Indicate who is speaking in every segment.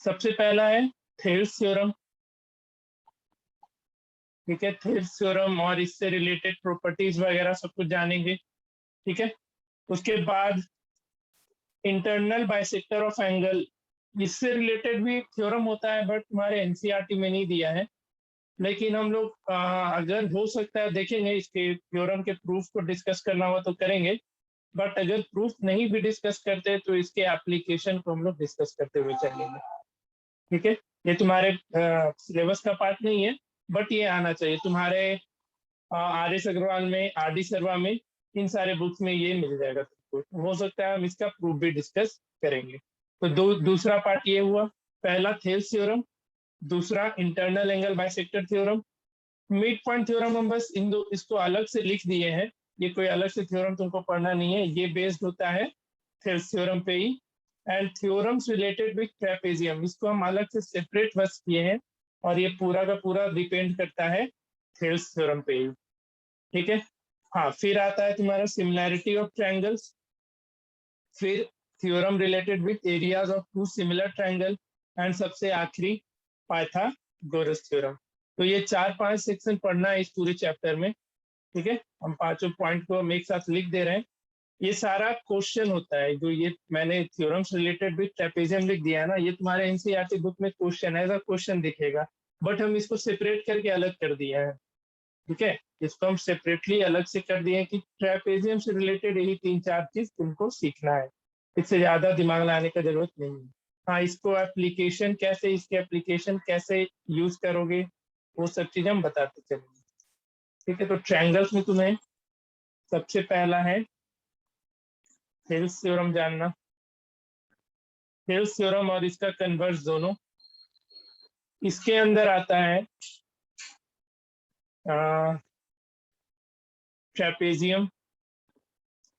Speaker 1: सबसे पहला है थेल्स थ्योरम। ठीक है, थेल्स थ्योरम और इससे रिलेटेड प्रॉपर्टीज वगैरह सब कुछ जानेंगे। ठीक है, उसके बाद इंटरनल बाइसेक्टर ऑफ एंगल, इससे रिलेटेड भी एक थ्योरम होता है बट तुम्हारे एनसीईआरटी में नहीं दिया है, लेकिन हम लोग अगर हो सकता है देखेंगे, इसके थ्योरम के प्रूफ को डिस्कस करना हो तो करेंगे, बट अगर प्रूफ नहीं भी डिस्कस करते तो इसके एप्लीकेशन को हम लोग डिस्कस करते हुए चलेंगे। ठीक है, ये तुम्हारे सिलेबस का पार्ट नहीं है, बट ये आना चाहिए तुम्हारे आर एस अग्रवाल में, आर डी शर्मा में, इन सारे बुक्स में ये मिल जाएगा तुमको। हो सकता है हम इसका प्रूफ भी डिस्कस करेंगे। तो दूसरा पार्ट ये हुआ, पहला थेल्स थ्योरम, दूसरा internal angle bisector theorem. Mid point theorem हम बस इसको अलग से लिख दिए हैं, ये कोई अलग से थ्योरम तुमको पढ़ना नहीं है, ये बेस्ड होता है थेल्स थ्योरम पे ही। And theorems related with trapezium, इसको हम अलग से सेपरेट बस किए हैं, और ये पूरा का पूरा डिपेंड करता है थेल्स थ्योरम पे ही। ठीक है, हाँ, फिर आता है तुम्हारा सिमिलैरिटी ऑफ ट्रायंगल्स, फिर theorem related with areas of two similar triangle, and सबसे आखिरी पाइथागोरस थ्योरम। तो ये 4-5 सेक्शन पढ़ना है इस पूरे चैप्टर में। ठीक है, हम पांचों पॉइंट को हम एक साथ लिख दे रहे हैं। ये सारा क्वेश्चन होता है, जो ये मैंने थ्योरम्स रिलेटेड विथ ट्रेपेजियम लिख दिया है ना, ये तुम्हारे एनसीईआरटी बुक में क्वेश्चन है, क्वेश्चन दिखेगा, बट हम इसको सेपरेट करके अलग कर दिया है। ठीक है, इसको हम सेपरेटली अलग से कर दिए कि ट्रेपेजियम से रिलेटेड यही 3-4 चीज तुमको सीखना है, इससे ज्यादा दिमाग लगाने का जरूरत नहीं है। हाँ, इसको एप्लीकेशन कैसे, इसके एप्लीकेशन कैसे यूज करोगे, वो सब चीजें हम बताते चलेंगे। ठीक है, तो ट्रायंगल्स में तुम्हें सबसे पहला है थेल्स थ्योरम जानना। थेल्स थ्योरम और इसका कन्वर्स दोनों, इसके अंदर आता है ट्रेपेजियम,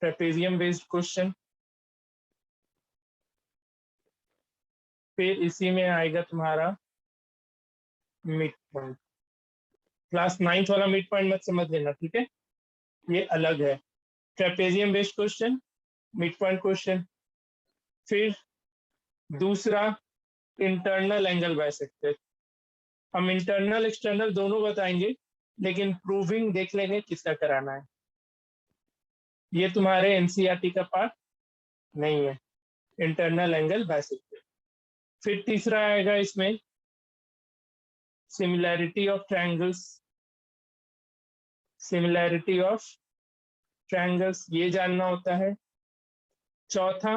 Speaker 1: ट्रेपेजियम बेस्ड क्वेश्चन, फिर इसी में आएगा तुम्हारा मिड पॉइंट। क्लास 9th वाला मिड पॉइंट मत समझ लेना, ठीक है, ये अलग है। Trapezium based question, mid point question, फिर दूसरा इंटरनल एंगल बाइसेक्टर। हम इंटरनल एक्सटर्नल दोनों बताएंगे, लेकिन प्रूविंग देख लेंगे किसका कराना है, ये तुम्हारे एनसीईआरटी का पार्ट नहीं है, इंटरनल एंगल बाइसेक्टर। फिर तीसरा आएगा इसमें similarity of triangles, similarity of triangles ये जानना होता है। चौथा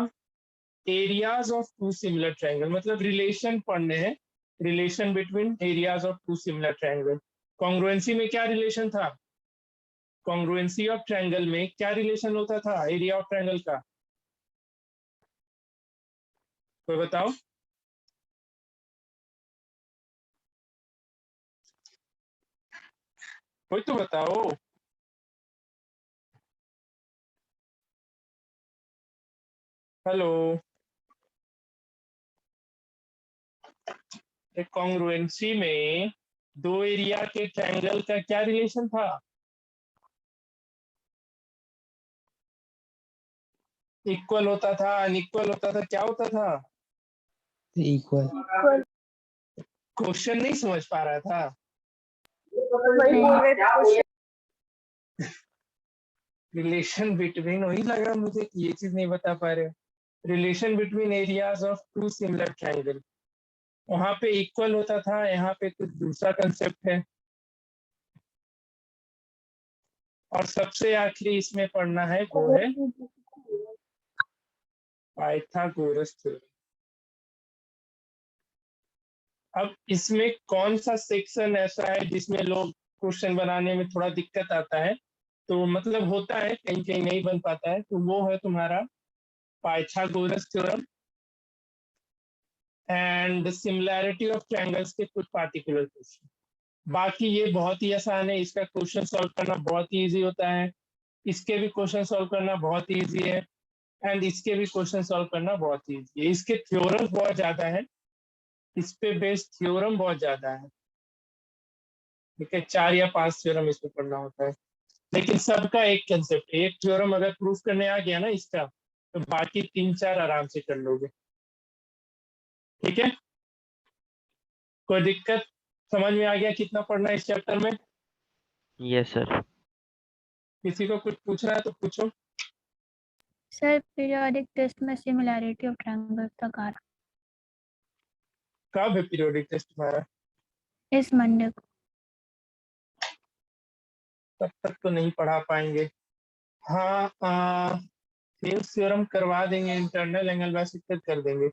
Speaker 1: areas of two similar triangle, मतलब रिलेशन पढ़ने हैं, relation between areas of two similar triangle. Congruency में क्या रिलेशन था, कॉन्ग्रुएंसी ऑफ ट्रायंगल में क्या रिलेशन होता था एरिया ऑफ ट्रायंगल का, कोई बताओ। कोई तो बताओ। हेलो, कॉन्ग्रुएंसी में दो एरिया के ट्रायंगल का क्या रिलेशन था, इक्वल होता था, अनइक्वल होता था, क्या होता था,
Speaker 2: इक्वल।
Speaker 1: क्वेश्चन नहीं समझ पा रहा था,
Speaker 3: वही बोल रहे थे।
Speaker 1: रिलेशन बिटवीन, वही लग रहा मुझे कि ये चीज नहीं बता पा रहे। Relation between areas of two similar triangle, वहां पे इक्वल होता था, यहाँ पे कुछ दूसरा कंसेप्ट है। और सबसे आखिरी इसमें पढ़ना है वो है पाइथागोरस थ्योरम। अब इसमें कौन सा सेक्शन ऐसा है जिसमें लोग क्वेश्चन बनाने में थोड़ा दिक्कत आता है, तो मतलब होता है कहीं कहीं नहीं बन पाता है, तो वो है तुम्हारा Pythagoras theorem and similarity of triangles के कुछ पार्टिकुलर क्वेश्चन। बाकी ये बहुत ही आसान है, इसका क्वेश्चन सॉल्व करना बहुत ही ईजी होता है, इसके भी क्वेश्चन सॉल्व करना बहुत ही ईजी है, एंड इसके भी क्वेश्चन सॉल्व करना बहुत ही ईजी है। इसके थ्योरम बहुत ज्यादा है, इस पे बेस्ड थ्योरम बहुत ज्यादा है। ठीक है, 4 या 5 थ्योरम इसमें पढ़ना होता है, लेकिन सबका एक कंसेप्ट है। एक थ्योरम अगर प्रूफ करने आ गया ना इसका, तो बाकी 3-4 आराम से कर लोगे। ठीक है, कोई दिक्कत? समझ में आ गया कितना पढ़ना है इस चैप्टर में?
Speaker 4: Yes sir.
Speaker 1: किसी को कुछ पूछना है तो पूछो।
Speaker 3: सर पीरियोडिक टेस्ट में सिमिलैरिटी ऑफ ट्रायंगल तक आ
Speaker 1: कब है पीरियोडिक टेस्ट तुम्हारा?
Speaker 3: रहा इस मंडे को।
Speaker 1: तब तक तो नहीं पढ़ा पाएंगे। हाँ, थेल्स थ्योरम करवा देंगे, इंटरनल एंगल बाइसेक्टर कर देंगे।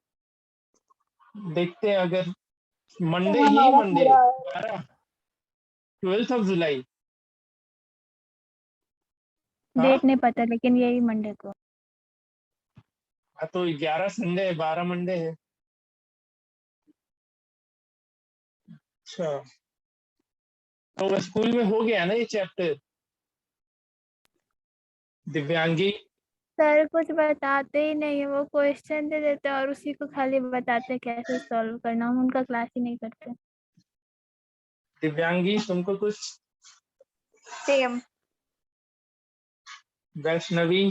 Speaker 1: देखते हैं अगर मंडे, यही मंडे 12 जुलाई। हाँ
Speaker 3: डेट नहीं पता लेकिन यही मंडे को।
Speaker 1: तो 11 संडे है, 12 मंडे है। अच्छा, तो स्कूल में हो गया ना ये चैप्टर? दिव्यांगी,
Speaker 3: सर कुछ बताते ही नहीं है, वो क्वेश्चन दे देते हैं और उसी को खाली बताते हैं कैसे सॉल्व करना, हम उनका क्लास ही नहीं करते।
Speaker 1: दिव्यांगी तुमको कुछ?
Speaker 3: सेम।
Speaker 1: वैष्णवी,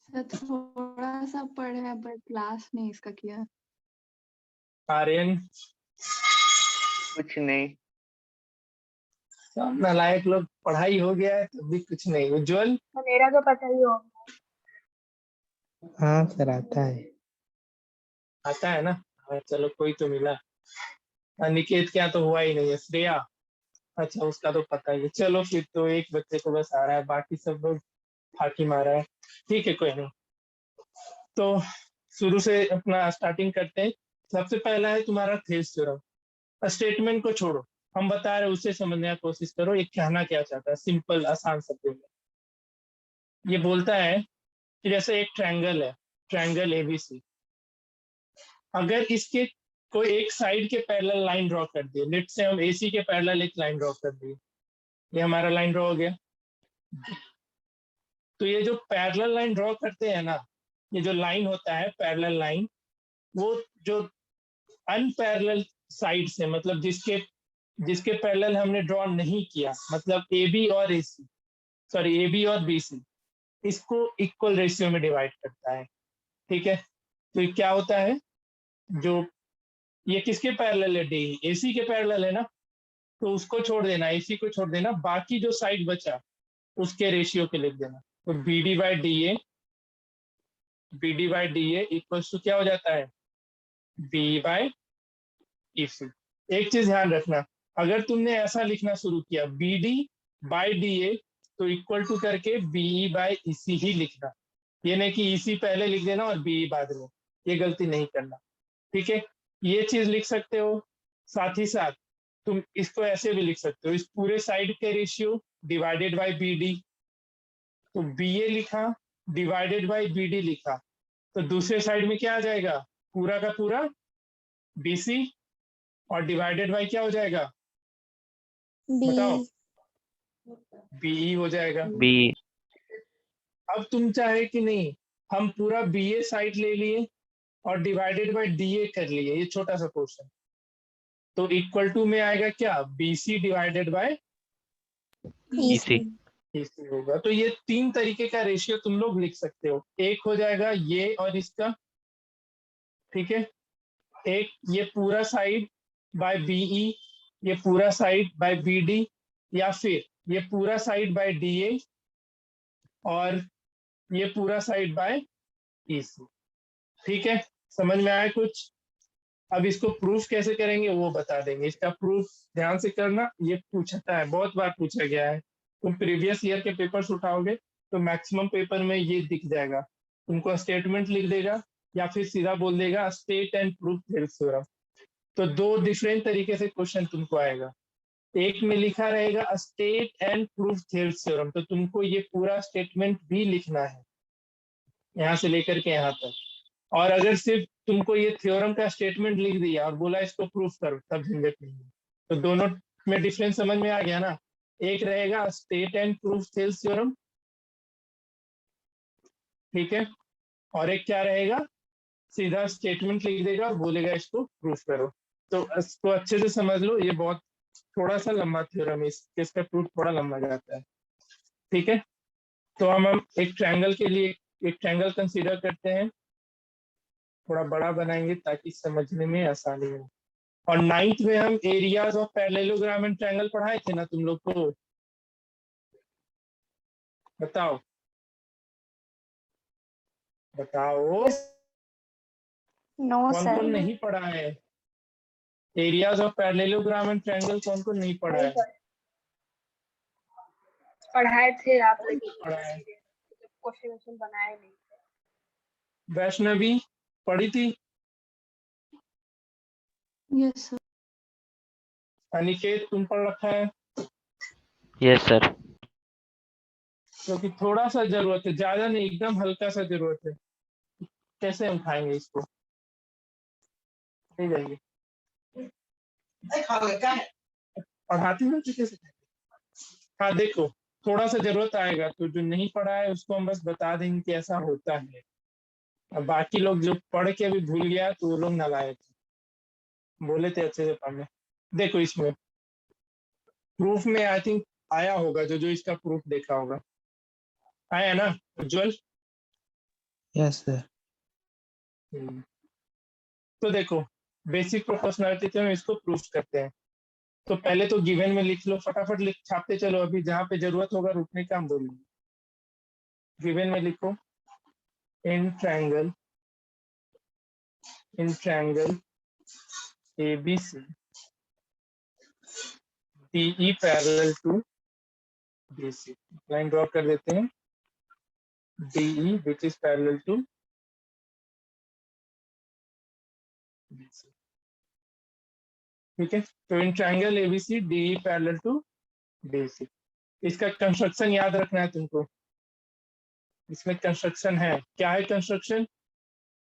Speaker 5: सर थोड़ा सा पढ़े हैं बट क्लास नहीं इसका किया।
Speaker 1: आर्यन,
Speaker 6: कुछ नहीं।
Speaker 1: सब नालायक लोग, पढ़ाई हो गया है तब भी कुछ नहीं। उज्जवल,
Speaker 3: मेरा तो पता ही हो।
Speaker 2: हाँ सर आता है।
Speaker 1: आता है ना? हाँ, चलो कोई तो मिला। अनिकेत क्या तो हुआ ही नहीं है। श्रेया, अच्छा उसका तो पता ही है। चलो फिर तो एक बच्चे को बस आ रहा है, बाकी सब लोग फाकी मारा है। ठीक है, कोई नहीं। तो शुरू से अपना स्टार्टिंग करते हैं। सबसे पहला है तुम्हारा थेल्स थ्योरम। स्टेटमेंट को छोड़ो, हम बता रहे उसे समझने की कोशिश करो, ये कहना क्या चाहता है सिंपल आसान शब्दों में। ये बोलता है कि जैसे एक ट्रायंगल है, ट्रायंगल एबीसी, अगर इसके कोई एक साइड के पैरेलल लाइन ड्रॉ कर दिए, लेट से हम एसी के पैरेलल एक लाइन ड्रॉ कर दिए, ये हमारा लाइन ड्रॉ हो गया। तो ये जो पैरेलल लाइन ड्रॉ करते हैं ना, ये जो लाइन होता है पैरेलल लाइन, वो जो अनपैरेलल साइड से, मतलब जिसके जिसके पैरेलल हमने ड्रॉ नहीं किया, मतलब ए बी और ए सी, सॉरी ए बी और बी सी, इसको इक्वल रेशियो में डिवाइड करता है। ठीक है, तो ये क्या होता है, जो ये किसके पैरेलल है, डी एसी के पैरेलल है ना, तो उसको छोड़ देना, एसी को छोड़ देना, बाकी जो साइड बचा उसके रेशियो के लिख देना। तो B D by D A, B D by D A equal to क्या हो जाता है, बी बाई ई सी। एक चीज ध्यान रखना, अगर तुमने ऐसा लिखना शुरू किया B D by D A, तो इक्वल टू करके बीई बाई ई सी ही लिखना, ये नहीं कि ई सी पहले लिख देना और बीई बाद में, ये गलती नहीं करना। ठीक है, ये चीज लिख सकते हो। साथ ही साथ तुम इसको ऐसे भी लिख सकते हो, इस पूरे साइड के ratio divided by B D, तो बी ए लिखा डिवाइडेड बाई बी डी लिखा, तो दूसरे साइड में क्या आ जाएगा, पूरा का पूरा बी सी, और डिवाइडेड बाई क्या हो जाएगा, बताओ, बीई हो जाएगा।
Speaker 4: बी।
Speaker 1: अब तुम चाहे कि नहीं, हम पूरा बी ए साइड ले लिए और डिवाइडेड बाई डी ए कर लिए, ये छोटा सा पोर्शन, तो इक्वल टू में आएगा क्या, बी सी डिवाइडेड बाई
Speaker 4: इसी।
Speaker 1: ईसी होगा। तो ये तीन तरीके का रेशियो तुम लोग लिख सकते हो, एक हो जाएगा ये और इसका, ठीक है, एक ये पूरा साइड बाय बीई, ये पूरा साइड बाय बीडी, या फिर ये पूरा साइड बाय डीए और ये पूरा साइड बाय ईसी। ठीक है, समझ में आया कुछ? अब इसको प्रूफ कैसे करेंगे वो बता देंगे। इसका प्रूफ ध्यान से करना, ये पूछता है, बहुत बार पूछा गया है। तुम प्रीवियस ईयर के पेपर्स उठाओगे तो मैक्सिमम पेपर में ये दिख जाएगा, तुमको स्टेटमेंट लिख देगा या फिर सीधा बोल देगा state and proof Thales theorem. तो दो डिफरेंट तरीके से क्वेश्चन तुमको आएगा, एक में लिखा रहेगा state and proof Thales theorem, तो तुमको ये पूरा स्टेटमेंट भी लिखना है यहाँ से लेकर के यहाँ तक। और अगर सिर्फ तुमको ये थ्योरम का स्टेटमेंट लिख दिया और बोला इसको प्रूफ करो, तब झंझट नहीं है। तो दोनों में डिफरेंस समझ में आ गया ना, एक रहेगा state and proof Thales theorem, ठीक है, और एक क्या रहेगा, सीधा स्टेटमेंट लिख देगा और बोलेगा इसको प्रूफ करो। तो इसको अच्छे से समझ लो, ये बहुत थोड़ा सा लंबा थ्योरम है, इसका प्रूफ थोड़ा लंबा जाता है। ठीक है, तो हम एक ट्रायंगल के लिए एक ट्रायंगल कंसीडर करते हैं थोड़ा बड़ा बनाएंगे ताकि समझने में आसानी हो। और 9th में हम areas of parallelogram and triangle पढ़ाए थे ना तुम लोग को, बताओ बताओ
Speaker 7: नो
Speaker 1: कौन
Speaker 7: सर।
Speaker 1: कौन नहीं पढ़ा है? Areas of parallelogram and triangle कौन कौन नहीं पढ़ा है?
Speaker 8: पढ़ाए थे आप, लेकिन
Speaker 1: पढ़ा है।
Speaker 8: क्वेश्चन बनाए नहीं थे।
Speaker 1: वैष्णवी पढ़ी थी?
Speaker 5: Yes sir.
Speaker 1: अनिकेत तुम पढ़ रखा है?
Speaker 4: Yes sir.
Speaker 1: क्योंकि थोड़ा सा जरूरत है, ज्यादा नहीं, एकदम हल्का सा जरूरत है। कैसे हम खाएंगे इसको? नहीं जाएंगे पढ़ाती हूँ तो कैसे खाएंगे? हाँ देखो, थोड़ा सा जरूरत आएगा, तो जो नहीं पढ़ा है उसको हम बस बता देंगे कि ऐसा होता है। अब बाकी लोग जो पढ़ के अभी भूल गया तो वो लोग नालायक थे, बोले थे अच्छे से पढ़ने। देखो इसमें प्रूफ में आई थिंक आया होगा, जो जो इसका प्रूफ देखा होगा, आया ना उज्जवल?
Speaker 2: Yes, sir.
Speaker 1: तो देखो बेसिक प्रोपोर्शनैलिटी से हम इसको प्रूफ करते हैं। तो पहले तो गिवन में लिख लो, फटाफट लिख छापते चलो, अभी जहां पे जरूरत होगा रुकने का हम बोलेंगे। गिवन में लिखो in triangle ABC DE parallel to BC। Line draw कर देते हैं, DE which is parallel to BC। ठीक है, तो in triangle ABC DE parallel to BC। इसका कंस्ट्रक्शन याद रखना है तुमको। इसमें कंस्ट्रक्शन है, क्या है कंस्ट्रक्शन?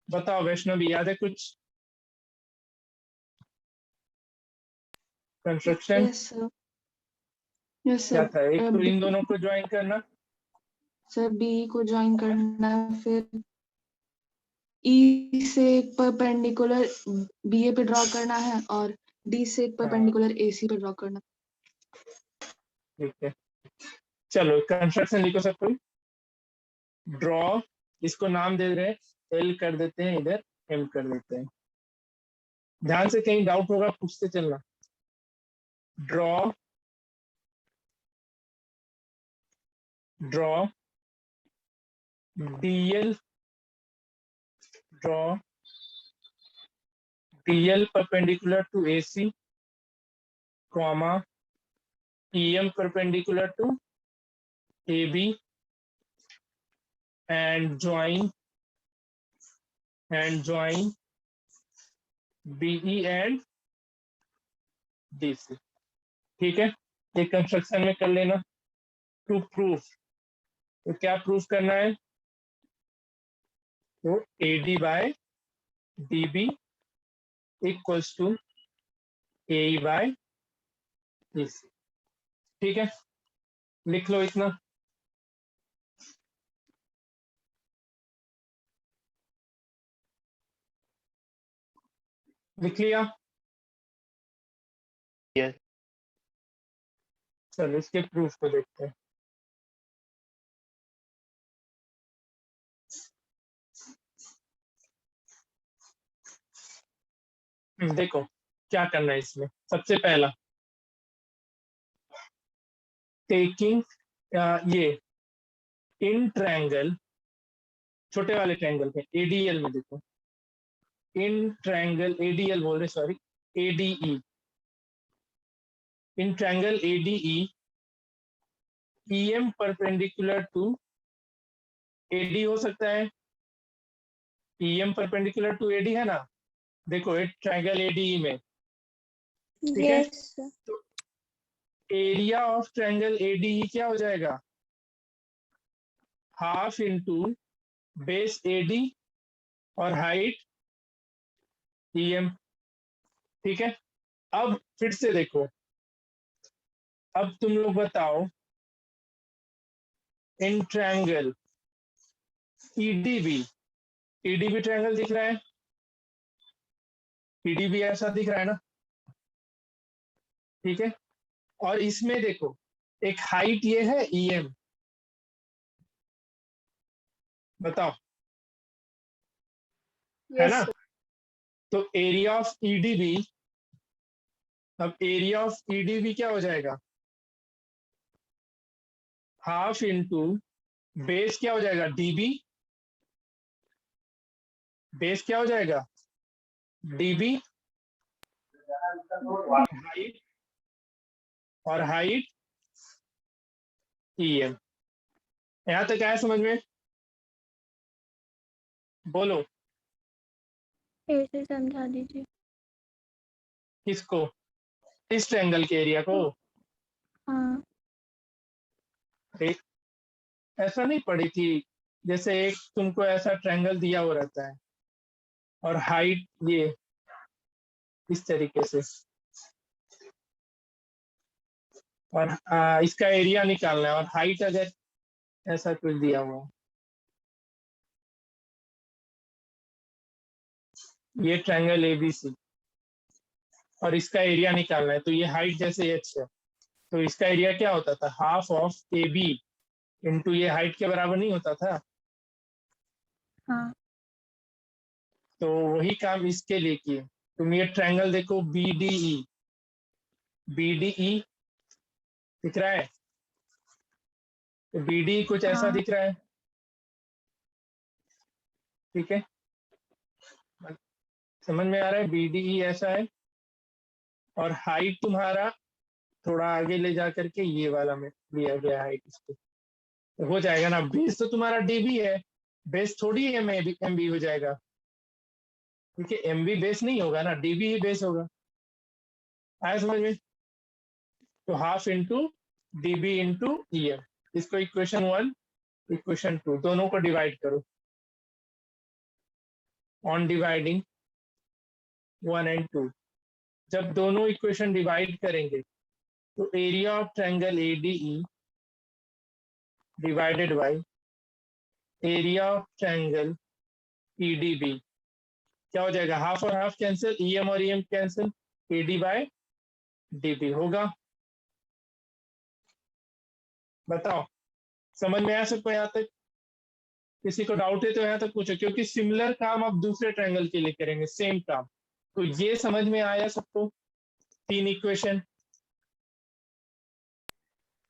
Speaker 1: बताओ वैष्णवी, याद है कुछ कंस्ट्रक्शन?
Speaker 5: Yes sir. यस
Speaker 1: क्या
Speaker 5: सर।
Speaker 1: था? एक तो इन दोनों को ज्वाइन करना,
Speaker 5: सर बी को ज्वाइन करना है, फिर ई से एक परपेंडिकुलर बीए पे ड्रॉ करना है और डी से एक परपेंडिकुलर एसी पे ड्रॉ करना।
Speaker 1: ठीक है चलो कंस्ट्रक्शन लिखो सब कोई। ड्रॉ, इसको नाम दे रहे हैं, एल कर देते हैं, इधर एम कर देते हैं। ध्यान से, कहीं डाउट होगा पूछते चलना। Draw DL perpendicular to AC, comma EM perpendicular to AB, and join BE and DC। ठीक है, ये कंस्ट्रक्शन में कर लेना। टू प्रूफ, तो क्या प्रूफ करना है? तो AD by DB equals to AE by AC। ठीक है, लिख लो इतना। लिख लिया?
Speaker 6: यस।
Speaker 1: चलो इसके प्रूफ को देखते हैं। देखो क्या करना है इसमें। सबसे पहला टेकिंग ये इन ट्रायंगल, छोटे वाले ट्रायंगल पे ADL में देखो, इन ट्रायंगल ADL बोल रहे, sorry ADE, in triangle ADE EM perpendicular to AD हो सकता है। EM परपेंडिकुलर टू AD है ना, देखो एक ट्रायंगल ADE में, ठीक है? तो एरिया ऑफ ट्रायंगल ADE क्या हो जाएगा? हाफ इंटू बेस AD और हाइट EM। ठीक है, अब फिर से देखो, अब तुम लोग बताओ इन ट्रायंगल EDB ट्रायंगल दिख रहा है? EDB ऐसा दिख रहा है ना? ठीक है, और इसमें देखो एक हाइट ये है EM, बताओ है
Speaker 8: यस
Speaker 1: ना?
Speaker 8: सर।
Speaker 1: तो एरिया ऑफ ईडीबी, अब एरिया ऑफ ईडीबी क्या हो जाएगा? हाफ इंटू बेस क्या हो जाएगा? डीबी। बेस क्या हो जाएगा? डीबी। हाइट, और हाइट ईएम। यहां तक आया समझ में? बोलो
Speaker 3: ऐसे समझा दीजिए।
Speaker 1: किसको? इस ट्रायंगल के एरिया को?
Speaker 3: हाँ
Speaker 1: एक ऐसा नहीं पड़ी थी, जैसे एक तुमको ऐसा ट्रायंगल दिया हुआ रहता है और हाइट ये इस तरीके से, और इसका एरिया निकालना है, और हाइट अगर ऐसा कुछ दिया हुआ है, ये ट्रायंगल एबीसी, और इसका एरिया निकालना है, तो ये हाइट जैसे एच है, तो इसका एरिया क्या होता था? Half of A B into ये हाइट के बराबर नहीं होता था?
Speaker 3: हाँ
Speaker 1: तो वही काम इसके लिए किए। तुम ये ट्रायंगल देखो बीडीई, बीडीई दिख रहा है? तो बीडी कुछ ऐसा
Speaker 3: हाँ
Speaker 1: दिख रहा है, ठीक है? समझ में आ रहा है? बीडीई ऐसा है, और हाइट तुम्हारा थोड़ा आगे ले जा करके ये वाला में लिया गया हाइट इसको, तो हो जाएगा ना? बेस तो तुम्हारा डीबी है, बेस थोड़ी एमबी हो जाएगा, क्योंकि एमबी बेस नहीं होगा ना, डीबी ही बेस होगा। आया समझ में? तो half into dB into EM, इसको इक्वेशन 1 इक्वेशन 2 दोनों को डिवाइड करो। ऑन डिवाइडिंग 1 एंड 2, जब दोनों इक्वेशन डिवाइड करेंगे तो area of triangle ADE divided by area of triangle EDB क्या हो जाएगा? हाफ और हाफ कैंसिल, ईएम और EM cancel, AD by DB होगा। बताओ समझ में आया सबको यहाँ तक? किसी को डाउट है तो यहाँ तक पूछो, क्योंकि सिमिलर काम आप दूसरे ट्रायंगल के लिए करेंगे, सेम काम। तो ये समझ में आया सबको? 3 इक्वेशन?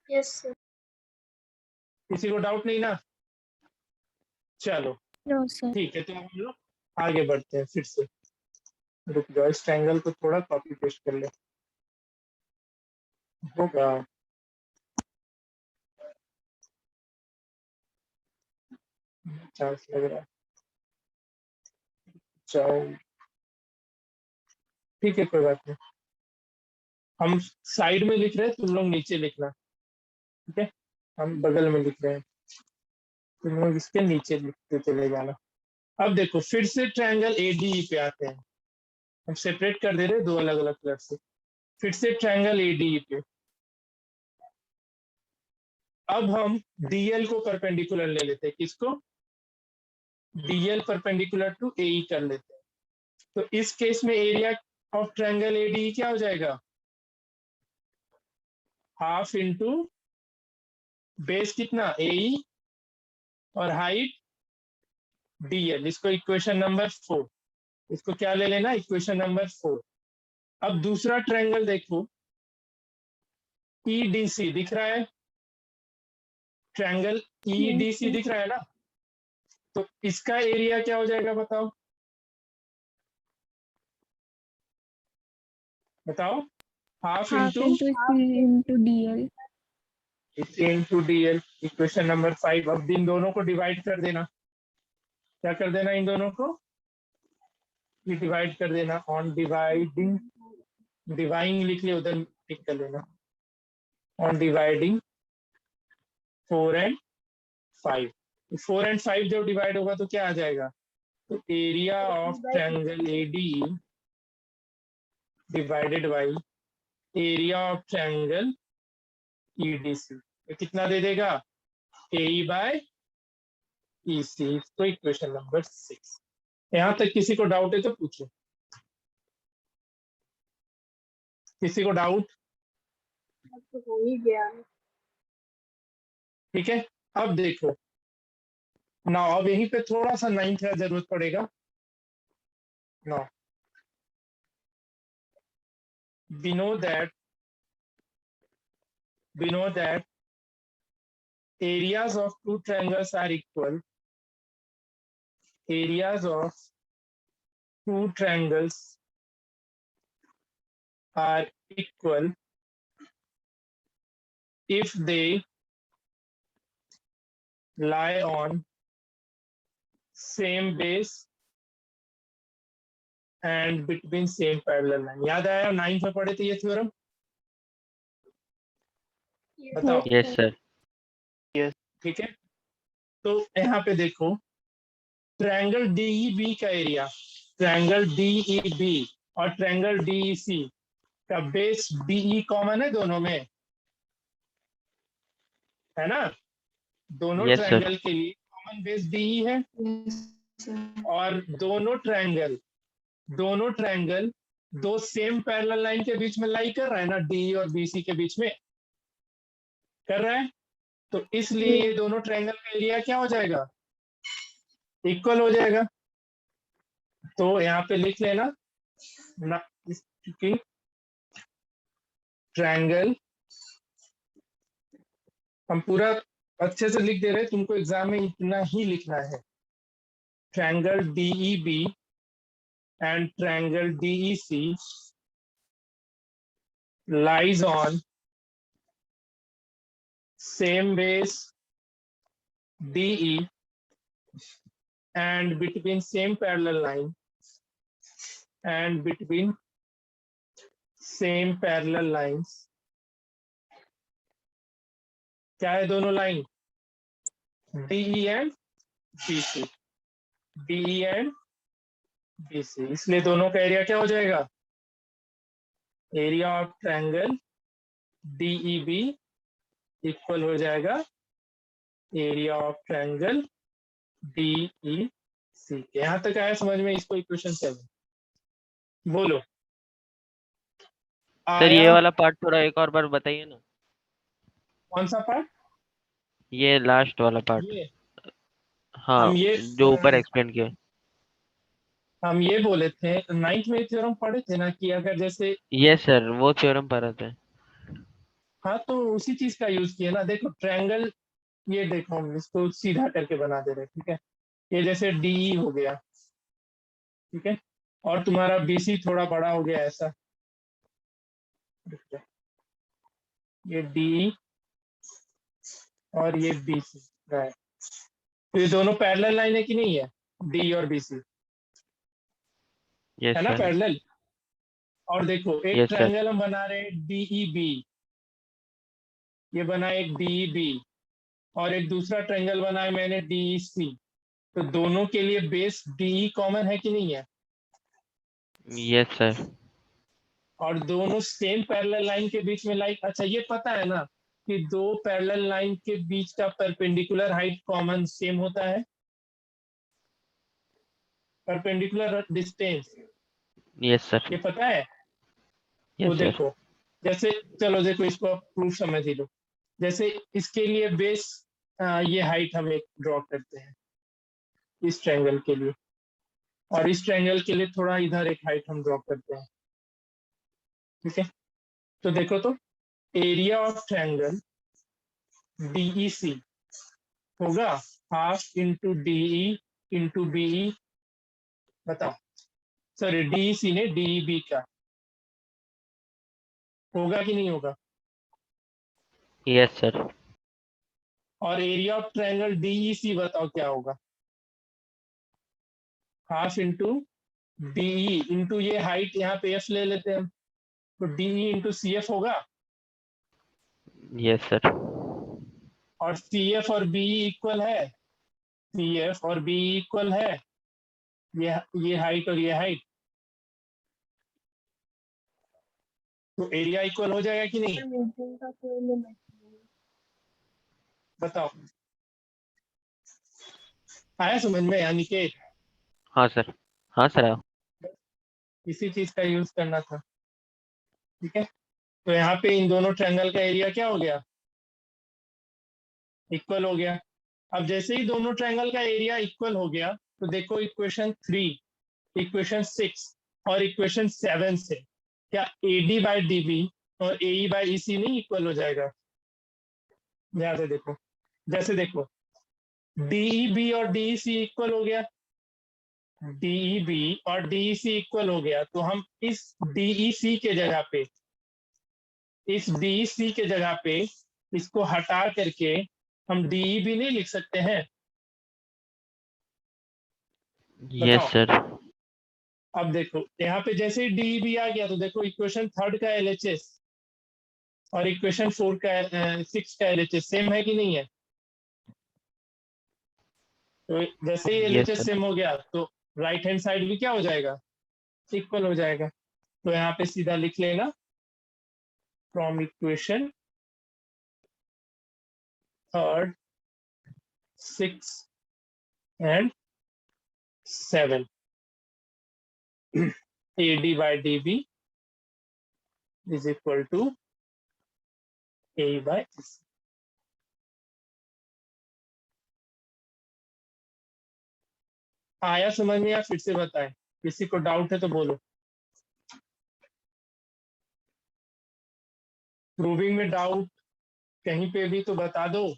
Speaker 8: Yes sir.
Speaker 1: किसी को डाउट नहीं ना? चलो
Speaker 3: नो सर।
Speaker 1: ठीक है, तो हम लोग आगे बढ़ते हैं फिर से। रुक जाओ, इस ट्रायंगल को थोड़ा कॉपी पेस्ट कर ले, होगा। चांस लग रहा है, चलो ठीक है, कोई बात नहीं। हम साइड में लिख रहे हैं, तुम लोग नीचे लिखना, ठीक है? हम बगल में लिख रहे हैं, तुम लोग इसके नीचे लिखते चले जाना। अब देखो फिर से ट्रायंगल एडीई पे आते हैं, हम सेपरेट कर दे रहे हैं दो अलग अलग कलर से। फिर से ट्रायंगल एडीई पे, अब हम डीएल को परपेंडिकुलर ले लेते हैं। किसको? डीएल परपेंडिकुलर टू एई कर लेते हैं। तो इस केस में एरिया ऑफ ट्रायंगल एडीई क्या हो जाएगा? हाफ इंटू बेस कितना? एई, और हाइट डीएल, इसको इक्वेशन नंबर 4, इसको क्या ले लेना? Equation number 4। अब दूसरा ट्रायंगल देखो, ईडीसी दिख रहा है? ट्रायंगल ईडीसी दिख रहा है ना? तो इसका एरिया क्या हो जाएगा? बताओ बताओ। Half
Speaker 3: half
Speaker 1: into
Speaker 3: into C into DL.
Speaker 1: Into DL, equation number 5। अब इन दोनों को डिवाइड कर देना। क्या कर देना? इन दोनों को डिवाइड कर देना। ऑन डिवाइडिंग, डिवाइंग लिख लिया, उधर टिक कर लेना। ऑन डिवाइडिंग 4 एंड 5, 4 एंड 5 जब डिवाइड होगा तो क्या आ जाएगा? तो area of triangle AD divided by area of triangle EDC, तो कितना दे देगा? ए बाय ईसी, तो इक्वेशन नंबर 6। यहाँ तक किसी को डाउट है तो पूछो। किसी को डाउट?
Speaker 8: अब तो हो ही गया।
Speaker 1: ठीक है, अब देखो ना, अब यहीं पे थोड़ा सा 9th का जरूरत पड़ेगा। Now we know that areas of two triangles are equal. Areas of two triangles are equal if they lie on same base and between same parallel line. याद आया 9th में पढ़े थे ये थ्योरम? बताओ।
Speaker 4: Yes, sir.
Speaker 1: ठीक है, तो यहाँ पे देखो ट्रायंगल DEB का एरिया, ट्रायंगल DEB और ट्रायंगल DEC का बेस DE कॉमन है दोनों में, है ना? दोनों
Speaker 4: Yes, sir.
Speaker 1: ट्रायंगल के लिए कॉमन बेस DE है
Speaker 5: Yes, sir.
Speaker 1: और दोनों ट्रायंगल दो सेम पैरेलल लाइन के बीच में लाई कर रहा है ना, DE और BC के बीच में कर रहा है, तो इसलिए ये दोनों ट्रायंगल का एरिया क्या हो जाएगा? इक्वल हो जाएगा। तो यहाँ पे लिख लेना ना, क्योंकि ट्रायंगल हम पूरा अच्छे से लिख दे रहे हैं, तुमको एग्जाम में इतना ही लिखना है। Triangle DEB and triangle DEC lies on same base DE and between same parallel line and between same parallel lines क्या है दोनों line? DE and BC, DE and BC, इसलिए दोनों का एरिया क्या हो जाएगा? Area of triangle DEB equal हो जाएगा एरिया ऑफ ट्रायंगल DEC। यहां तक आया समझ में? इसको इक्वेशन 7 बोलो।
Speaker 4: सर ये वाला पार्ट थोड़ा एक और बार बताइए ना।
Speaker 1: कौन सा पार्ट?
Speaker 4: ये लास्ट वाला पार्ट।
Speaker 1: ये
Speaker 4: हाँ,
Speaker 1: हम ये
Speaker 4: जो ऊपर एक्सप्लेन किया।
Speaker 1: हम ये बोले थे 9th में थ्योरम पढ़े थे ना कि अगर जैसे,
Speaker 4: यस सर, वो थ्योरम पढ़ा था।
Speaker 1: हाँ तो उसी चीज का यूज किया ना। देखो ट्रायंगल, ये देखो हम इसको सीधा करके बना दे रहे हैं, ठीक है? ये जैसे DE हो गया, ठीक है, और तुम्हारा BC थोड़ा बड़ा हो गया ऐसा, ये DE और ये BC है, तो ये दोनों पैरेलल लाइन है कि नहीं है? DE और BC
Speaker 4: यस
Speaker 1: है ना,
Speaker 4: सर।
Speaker 1: पैरेलल। और देखो एक
Speaker 4: Yes, sir.
Speaker 1: ट्रायंगल हम बना रहे हैं DEB, ये बना एक DEB और एक दूसरा ट्रायंगल बनाया मैंने DEC, तो दोनों के लिए बेस DE कॉमन है कि नहीं है?
Speaker 4: Yes sir.
Speaker 1: और दोनों सेम पैरेलल लाइन के बीच में लाइक, अच्छा ये पता है ना कि दो पैरेलल लाइन के बीच का परपेंडिकुलर हाइट कॉमन सेम होता है, परपेंडिकुलर डिस्टेंस,
Speaker 4: यस सर।
Speaker 1: ये पता है? तो
Speaker 4: यस सर।
Speaker 1: देखो जैसे, चलो देखो इसको प्रूफ समझ ही लो। जैसे इसके लिए बेस ये हाइट हम एक ड्रॉ करते हैं इस ट्रायंगल के लिए, और इस ट्रायंगल के लिए थोड़ा इधर एक हाइट हम ड्रॉ करते हैं, ठीक है? तो देखो तो एरिया ऑफ ट्रायंगल DEC होगा half into DE into BE, बताओ। सॉरी DEC ने DEB का, होगा कि नहीं होगा?
Speaker 4: Yes sir.
Speaker 1: और एरिया ऑफ ट्रायंगल DEC बताओ क्या होगा? हाफ इंटू DE इंटू ये हाइट यहाँ पे F ले लेते हैं हम, तो DE इंटू CF होगा,
Speaker 4: यस सर।
Speaker 1: और CF और BE इक्वल है, CF और BE इक्वल है, ये हाइट और ये हाइट, तो एरिया इक्वल हो जाएगा कि नहीं?
Speaker 8: मीडियम का कोई लिमिट नहीं।
Speaker 1: बताओ, आया समझ में यानी कि
Speaker 4: हाँ सर। हाँ सर।
Speaker 1: इसी चीज का यूज करना था, ठीक है? तो यहाँ पे इन दोनों ट्रायंगल का एरिया क्या हो गया? इक्वल हो गया। अब जैसे ही दोनों ट्रायंगल का एरिया इक्वल हो गया, तो देखो इक्वेशन 3 इक्वेशन 6 और इक्वेशन 7 से क्या AD बाई DB और AE बाई EC नहीं इक्वल हो जाएगा? ध्यान से देखो, जैसे देखो DEB और DEC इक्वल हो गया, DEB और DEC इक्वल हो गया, तो हम इस DEC के जगह पे, इस DEC के जगह पे इसको हटा करके हम DEB नहीं लिख सकते हैं?
Speaker 4: यस
Speaker 1: बताओ।
Speaker 4: सर।
Speaker 1: अब देखो यहाँ पे जैसे ही DEB आ गया तो देखो इक्वेशन 3 का LHS और इक्वेशन 6 का LHS सेम है कि नहीं है? तो जैसे ही
Speaker 4: यस
Speaker 1: LHS
Speaker 4: सर।
Speaker 1: सेम हो गया तो राइट हैंड साइड भी क्या हो जाएगा? इक्वल हो जाएगा। तो यहाँ पे सीधा लिख लेना from equation 3, 6 and 7 AD by DB is equal to AE by EC। आया समझ में या फिर से बताएं? किसी को डाउट है तो बोलो। प्रूविंग में डाउट कहीं पे भी तो बता दो,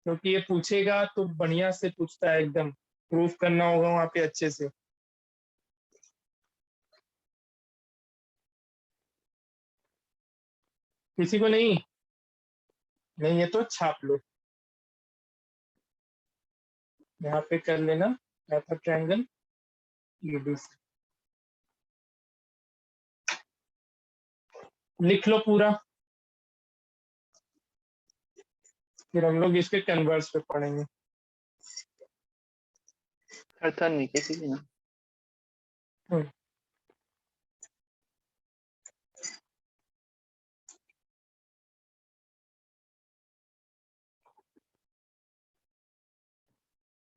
Speaker 1: क्योंकि ये पूछेगा तो बढ़िया से पूछता है, एकदम प्रूफ करना होगा वहां पे अच्छे से। किसी को नहीं है तो छाप लो, यहाँ पे कर लेना हाइपर ट्रायंगल EDC, लिख लो पूरा, फिर हम लोग इसके कन्वर्स पे पढ़ेंगे।
Speaker 6: सर थोड़ा नीचे कीजिए ना।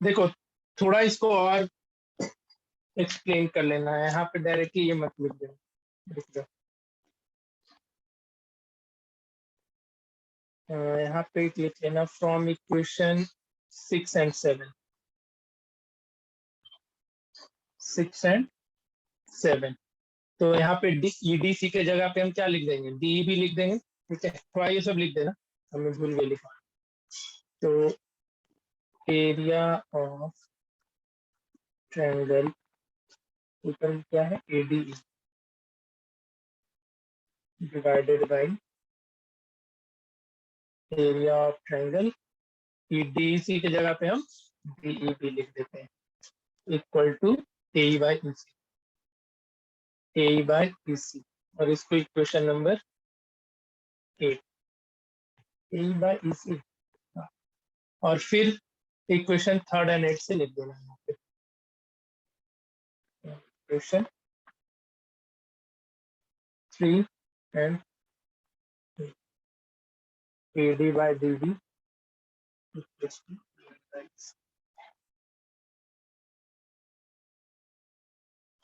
Speaker 1: देखो थोड़ा इसको और एक्सप्लेन कर लेना है, यहाँ पे डायरेक्टली ये मत लिख देना, लिख दो। यहाँ पे लिख लेना फ्रॉम इक्वेशन 6 and 7, 6 and 7। तो यहाँ पे EDC के जगह पे हम क्या लिख देंगे? DEB लिख देंगे, ठीक है? थोड़ा ये सब लिख देना, हमें भूल गए लिखा। तो एरिया ऑफ ट्रायंगल इक्वल क्या है? ADE divided by area of triangle, DEC के जगह पे हम DEB लिख देते हैं, equal to AE by EC, AE by EC, और इसको equation number 8 AE by EC, और फिर इक्वेशन 3 and 8 से लिख देना यहाँ पे। Equation 3 and AD by DB equals to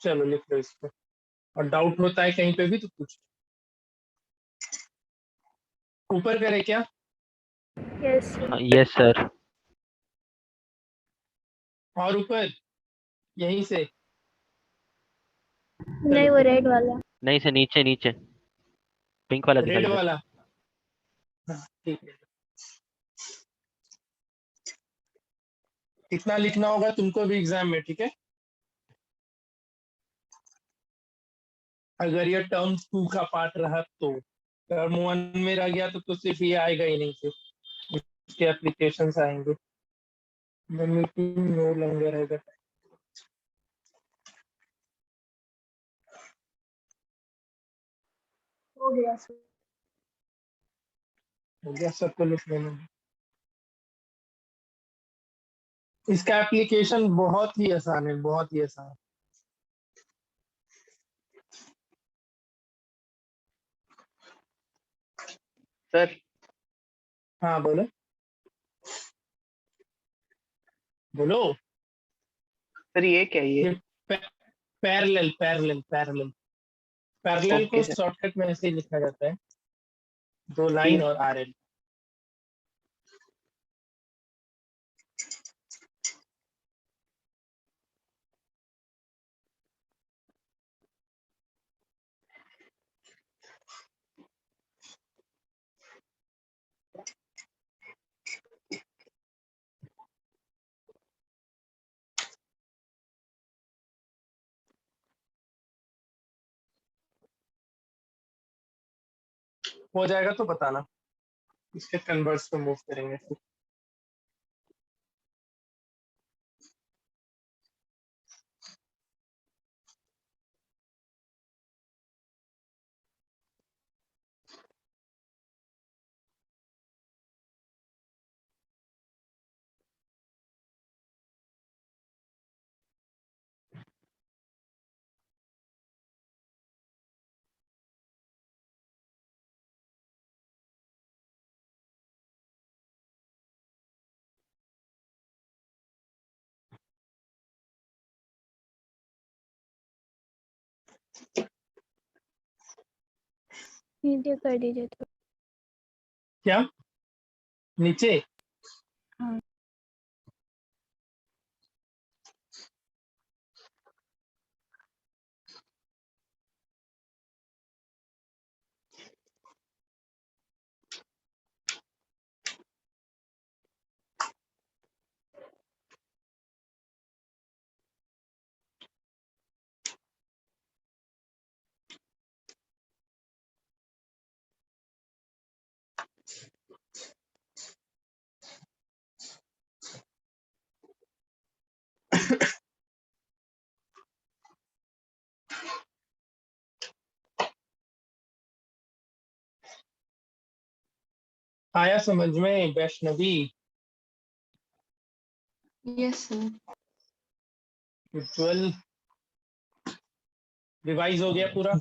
Speaker 1: चलो लिख लो इसको, और डाउट होता है कहीं पे भी तो पूछो। ऊपर करे क्या?
Speaker 3: Yes
Speaker 4: yes sir.
Speaker 1: और ऊपर यहीं से?
Speaker 3: नहीं, वो रेड वाला।
Speaker 4: नहीं सर, नीचे नीचे पिंक वाला दिखाई
Speaker 1: रेड
Speaker 4: सर।
Speaker 1: वाला, हाँ ठीक है। इतना लिखना होगा तुमको भी एग्जाम में, ठीक है? अगर ये टर्म 2 का पार्ट रहा तो, टर्म 1 में रह गया तो सिर्फ ये आएगा ही नहीं, फिर इसके एप्लीकेशंस आएंगे। The meeting no longer has a time।
Speaker 8: हो गया सर।
Speaker 1: हो गया, सबको लिख लेना। इसका एप्लीकेशन बहुत ही आसान है, बहुत ही आसान।
Speaker 6: सर
Speaker 1: हाँ बोलो बोलो।
Speaker 6: सर ये क्या
Speaker 1: ये पैरेलल पैरेलल पैरेलल पैरेलल को
Speaker 6: ओके सर।
Speaker 1: शॉर्टकट में ऐसे ही लिखा जाता है, 2 लाइन और RL। हो जाएगा तो बताना, इसके कन्वर्स पे मूव करेंगे फिर।
Speaker 3: नीचे कर दीजिए तो।
Speaker 1: क्या नीचे?
Speaker 3: हाँ।
Speaker 1: आया समझ में Vaishnavi?
Speaker 5: Yes sir.
Speaker 1: Ujjwal revise हो गया पूरा?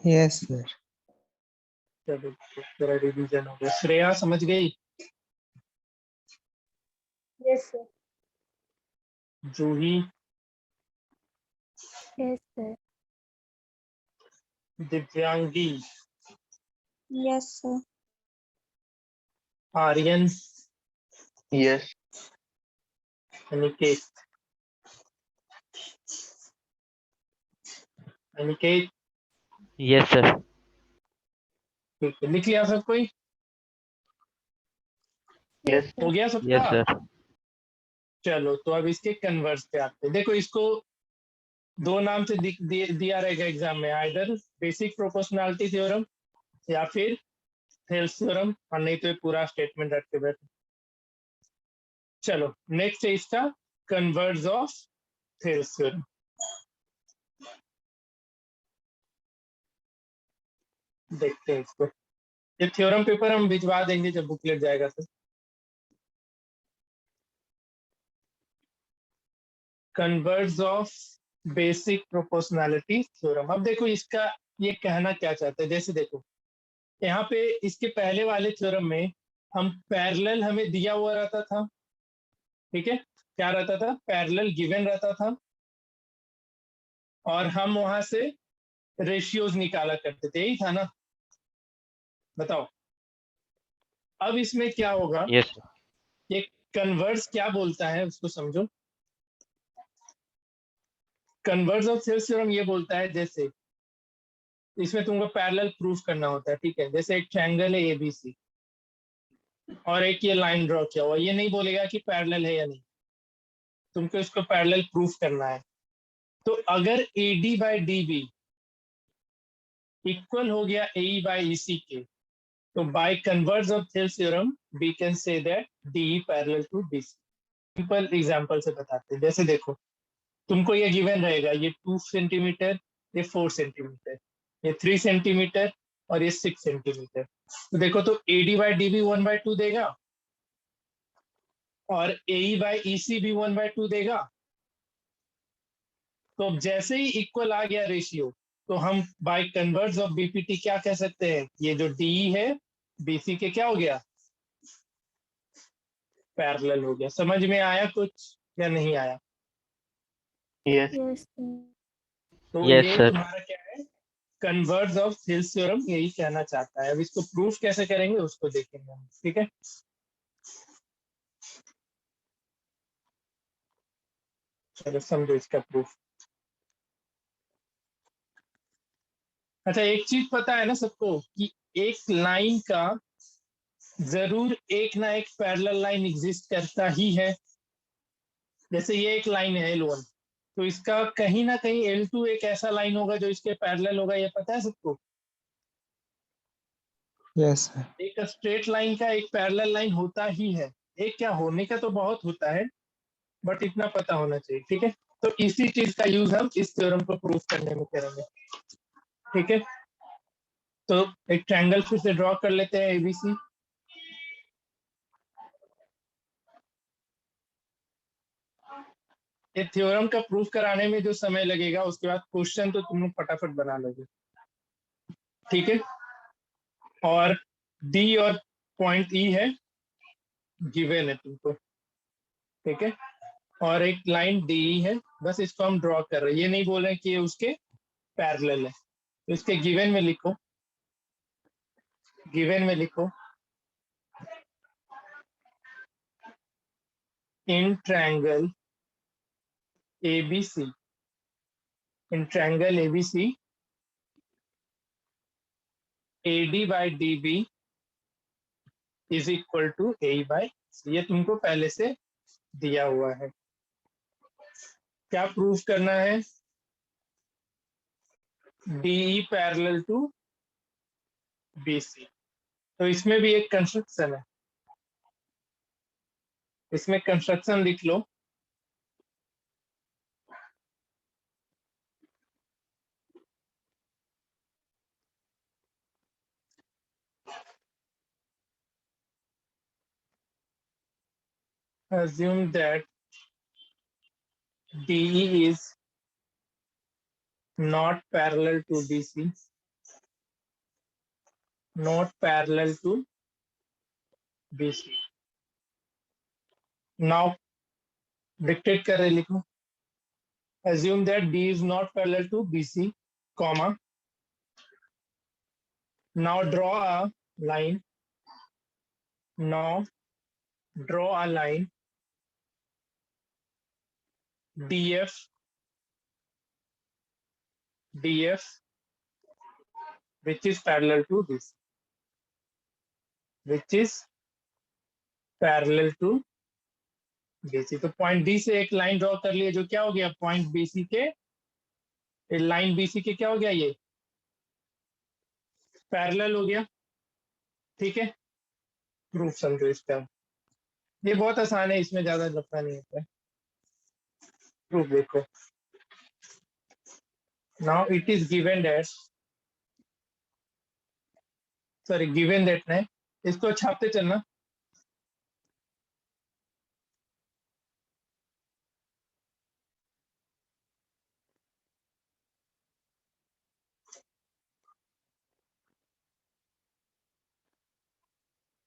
Speaker 2: Yes, sir.
Speaker 1: चलो तेरा रिवीजन हो गया। श्रेया समझ गई?
Speaker 8: Yes sir.
Speaker 1: Juhi,
Speaker 3: yes sir.
Speaker 1: Divyangi,
Speaker 7: yes sir.
Speaker 1: Aryan,
Speaker 6: yes
Speaker 1: Aniket, Aniket
Speaker 4: yes sir.
Speaker 1: ठीक है, लिख लिया सब कोई?
Speaker 6: यस
Speaker 1: हो गया
Speaker 4: यस
Speaker 1: सबका?
Speaker 4: सर।
Speaker 1: चलो तो अब इसके कन्वर्स पे आते हैं। देखो इसको दो नाम से दिया रहेगा एग्जाम में, आइदर बेसिक प्रोपोर्शनैलिटी थ्योरम या फिर थेल्स थ्योरम, और नहीं तो ये पूरा स्टेटमेंट रख के बैठे। चलो नेक्स्ट है इसका कन्वर्स ऑफ थेल्स थ्योरम। देखते हैं इसको। ये थ्योरम पेपर हम भिजवा देंगे जब बुकलेट जाएगा तो। Converse of basic proportionality theorem. अब देखो इसका ये कहना क्या चाहता है, जैसे देखो यहाँ पे इसके पहले वाले थ्योरम में हम पैरेलल हमें दिया हुआ रहता था, ठीक है, क्या रहता था, पैरेलल गिवन रहता था, और हम वहां से रेशियोज निकाला करते थे, यही था ना? बताओ अब इसमें क्या होगा।
Speaker 4: यस
Speaker 1: ये कन्वर्स क्या बोलता है उसको समझो। कन्वर्स ऑफ थेल्स थ्योरम ये बोलता है, जैसे इसमें तुमको पैरेलल प्रूफ करना होता है, ठीक है, जैसे एक ट्रायंगल है एबीसी और एक ये लाइन ड्रॉ किया हुआ, ये नहीं बोलेगा कि पैरेलल है या नहीं, तुमको इसको पैरेलल प्रूफ करना है। तो अगर AD बाई DB इक्वल हो गया AE बाई EC के, तो by converse of Thales theorem we can say that DE parallel to BC। Simple example से बताते हैं। जैसे देखो तुमको ये गिवन रहेगा, ये 2 सेंटीमीटर, ये 4 सेंटीमीटर, ये 3 सेंटीमीटर और ये 6 सेंटीमीटर। तो देखो तो AD बाई DB 1/2 देगा और AE बाई EC भी 1/2 देगा। तो अब जैसे ही इक्वल आ गया रेशियो, तो हम बाय कन्वर्स ऑफ BPT क्या कह सकते हैं, ये जो DE है BC के क्या हो गया, पैरेलल हो गया। समझ में आया कुछ या नहीं आया?
Speaker 6: Yes
Speaker 3: yes sir.
Speaker 1: तो
Speaker 4: यस
Speaker 1: ये
Speaker 4: सर।
Speaker 1: तुम्हारा क्या है, कन्वर्स ऑफ थेल्स थ्योरम यही कहना चाहता है। अब इसको प्रूफ कैसे करेंगे उसको देखेंगे हम, ठीक है। चलो समझो इसका प्रूफ। अच्छा एक चीज पता है ना सबको कि एक लाइन का जरूर एक ना एक पैरेलल लाइन एग्जिस्ट करता ही है। जैसे ये एक लाइन है L1, तो इसका कहीं ना कहीं L2 एक ऐसा लाइन होगा जो इसके पैरेलल होगा, ये पता है सबको।
Speaker 2: Yes, sir.
Speaker 1: एक स्ट्रेट लाइन का एक पैरेलल लाइन होता ही है, एक क्या होने का तो बहुत होता है, बट इतना पता होना चाहिए, ठीक है। तो इसी चीज का यूज हम इस थ्योरम को प्रूव करने में करेंगे, ठीक है। तो एक ट्रायंगल फिर से ड्रॉ कर लेते हैं एबीसी। ये थ्योरम का प्रूफ कराने में जो समय लगेगा उसके बाद क्वेश्चन तो तुम लोग फटाफट बना लोगे, ठीक है। और डी और पॉइंट ई है, गिवन है तुमको, ठीक है। और एक लाइन डी है, बस इसको हम ड्रॉ कर रहे हैं, ये नहीं बोल रहे कि ये उसके पैरेलल है। तो इसके गिवन में लिखो, गिवन में लिखो in triangle ABC, in triangle ABC, AD by DB is equal to AE by C। ये तुमको पहले से दिया हुआ है। क्या प्रूफ करना है? DE parallel to BC। तो इसमें भी एक कंस्ट्रक्शन है, इसमें कंस्ट्रक्शन लिख लो। Assume that DE is not parallel to BC, not parallel to BC। Now dictate कर रहे, लिखो। Assume that D is not parallel to BC, comma. Now draw a line. Now draw a line DF, which is parallel to this, which is parallel to BC। तो point D से एक line draw कर लिए, जो क्या हो गया, point BC के, लाइन BC के क्या हो गया, ये पैरेलल हो गया, ठीक है। प्रूफ समझो इसका, ये बहुत आसान है, इसमें ज्यादा लफड़ा नहीं होता है। प्रूफ देखो। Now it is given that, given that है, इसको छापते चलना।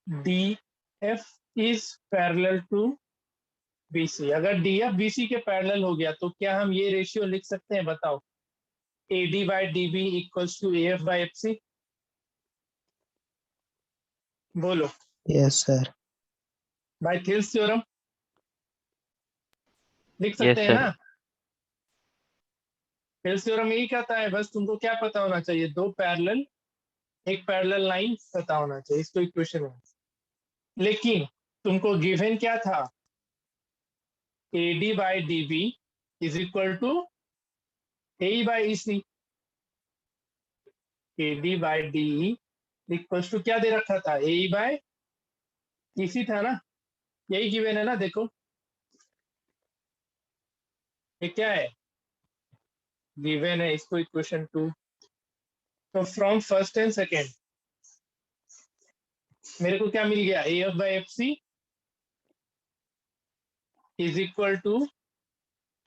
Speaker 1: DF is parallel to BC। अगर DF BC के पैरेलल हो गया तो क्या हम ये रेशियो लिख सकते हैं, बताओ। AD by DB equals to AF by FC। बोलो।
Speaker 2: Yes, sir.
Speaker 1: By Thales theorem लिख सकते
Speaker 4: Yes,
Speaker 1: हैं
Speaker 4: sir.
Speaker 1: ना। थिल्स थ्योरम यही कहता है, बस तुमको क्या पता होना चाहिए, दो पैरेलल, एक पैरेलल लाइन पता होना चाहिए, इसको इक्वेशन है। लेकिन तुमको गिवन क्या था, AD by DB is equal to AE by EC। AD by DE equals to क्या दे रखा था, AE by EC था ना, यही गिवन है ना। देखो ये क्या है, गिवन है, इसको इक्वेशन 2। तो फ्रॉम फर्स्ट एंड सेकेंड मेरे को क्या मिल गया, AF by FC is equal to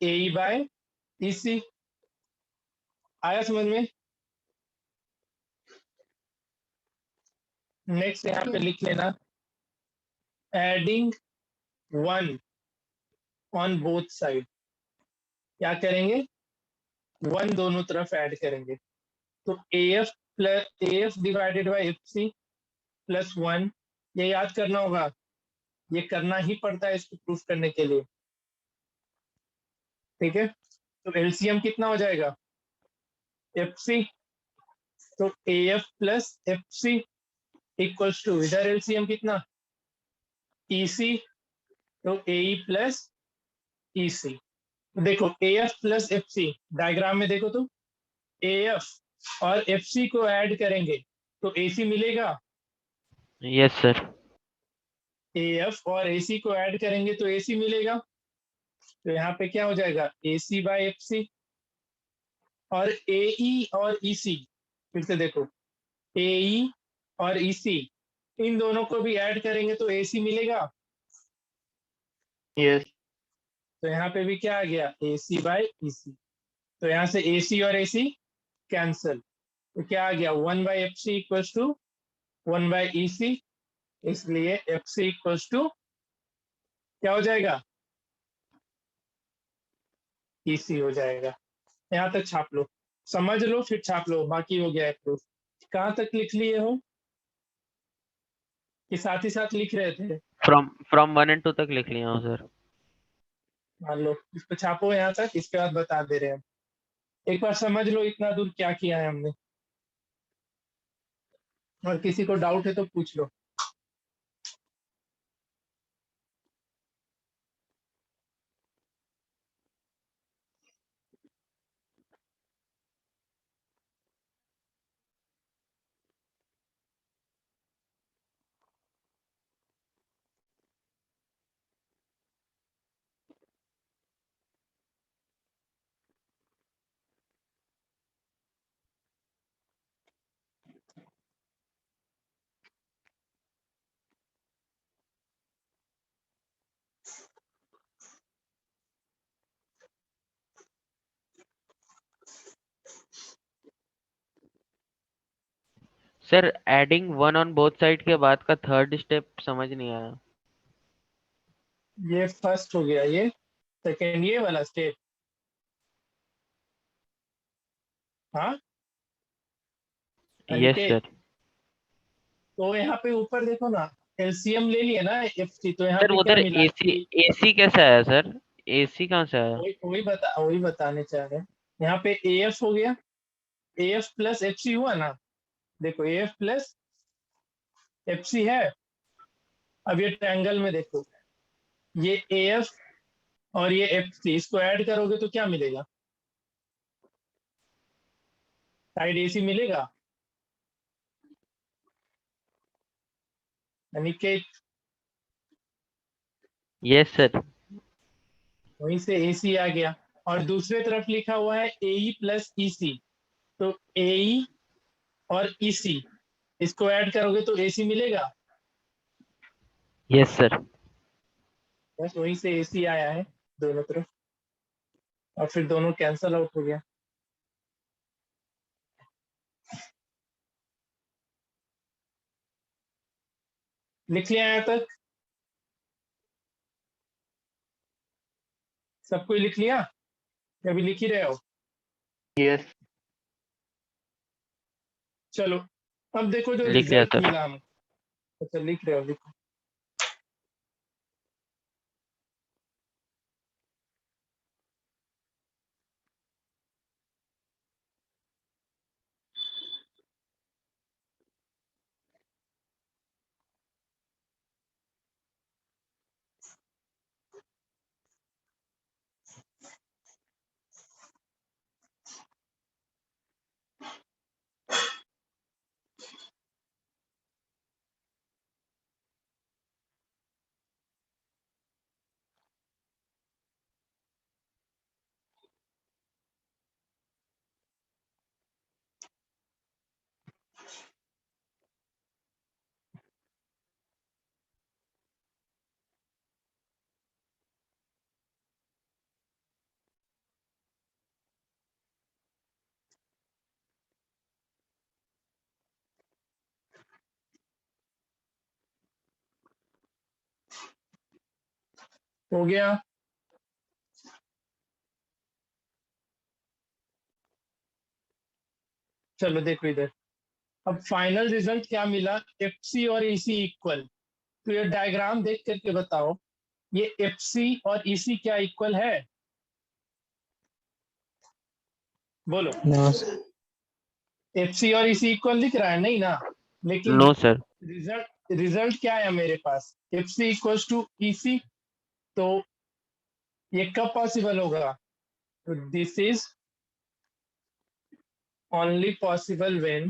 Speaker 1: AE by EC। आया समझ में। नेक्स्ट यहाँ पे लिख लेना, एडिंग 1 ऑन बोथ साइड। क्या करेंगे, 1 दोनों तरफ ऐड करेंगे। तो AF divided by FC plus 1, ये याद करना होगा, ये करना ही पड़ता है इसको प्रूफ करने के लिए, ठीक है। तो LCM कितना हो जाएगा, FC। तो AF plus FC equals to, इधर LCM कितना, EC। तो AE प्लस EC। देखो AF प्लस FC, डायग्राम में देखो तो AF और FC को ऐड करेंगे तो AC मिलेगा,
Speaker 4: यस सर।
Speaker 1: AF और AC को ऐड करेंगे तो AC मिलेगा, तो यहाँ पे क्या हो जाएगा AC बाय FC। और AE और EC, फिर से देखो AE और EC इन दोनों को भी ऐड करेंगे तो AC मिलेगा,
Speaker 6: Yes.
Speaker 1: तो यहाँ पे भी क्या आ गया AC बाय EC। तो यहाँ से AC और AC कैंसल, तो क्या आ गया 1 by FC equals to 1 by EC, इसलिए FC इक्वल्स टू क्या हो जाएगा EC हो जाएगा। यहाँ तक छाप लो, समझ लो फिर छाप लो, बाकी हो गया है प्रूफ। कहाँ तक लिख लिए हो कि साथ ही साथ लिख रहे थे?
Speaker 4: फ्रॉम 1 and 2 तक लिख लिया हूँ सर।
Speaker 1: मान लो इसको छापो यहाँ तक, इसके बाद बता दे रहे हैं। एक बार समझ लो इतना दूर क्या किया है हमने, और किसी को डाउट है तो पूछ लो।
Speaker 4: Sir adding 1 on both side के बाद का थर्ड स्टेप समझ नहीं आया।
Speaker 1: ये फर्स्ट हो गया, ये सेकेंड, ये वाला स्टेप। हाँ
Speaker 4: यस
Speaker 1: अनिकेत,
Speaker 4: सर।
Speaker 1: तो यहाँ पे ऊपर देखो ना, एलसीएम ले लिए ना FC, तो यहाँ
Speaker 4: सर
Speaker 1: पे क्या
Speaker 4: उधर
Speaker 1: मिला
Speaker 4: एसी एसी कैसे आया सर? एसी कहाँ से आया?
Speaker 1: वही बताने चाह रहे हैं। यहाँ पे AF हो गया, AF प्लस FC हुआ ना, देखो AF प्लस FC है। अब ये ट्रायंगल में देखो, ये AF और ये FC इसको ऐड करोगे तो क्या मिलेगा, साइड AC मिलेगा। Aniket,
Speaker 4: yes sir.
Speaker 1: वहीं से AC आ गया, और दूसरे तरफ लिखा हुआ है AE प्लस EC, तो AE और EC इसको ऐड करोगे तो AC मिलेगा,
Speaker 4: यस सर।
Speaker 1: बस वहीं से AC आया है दोनों तरफ, और फिर दोनों कैंसल आउट हो गया। लिख लिया यहाँ तक, सब कोई लिख लिया, अभी लिख ही रहे हो?
Speaker 6: Yes.
Speaker 1: चलो अब देखो जो
Speaker 4: लिख लिया
Speaker 1: रिजल्ट
Speaker 4: सर।
Speaker 1: मिला हमको। अच्छा लिख रहे हो, लिखो। हो गया। चलो देखो इधर, अब फाइनल रिजल्ट क्या मिला, FC और EC इक्वल। तो ये डायग्राम देख करके बताओ, ये FC और EC क्या इक्वल है, बोलो।
Speaker 2: No, sir.
Speaker 1: FC और EC इक्वल दिख रहा है नहीं ना, लेकिन
Speaker 4: नो सर।
Speaker 1: रिजल्ट क्या है मेरे पास, FC इक्वल्स टू EC, तो ये कब पॉसिबल होगा, तो this is only possible when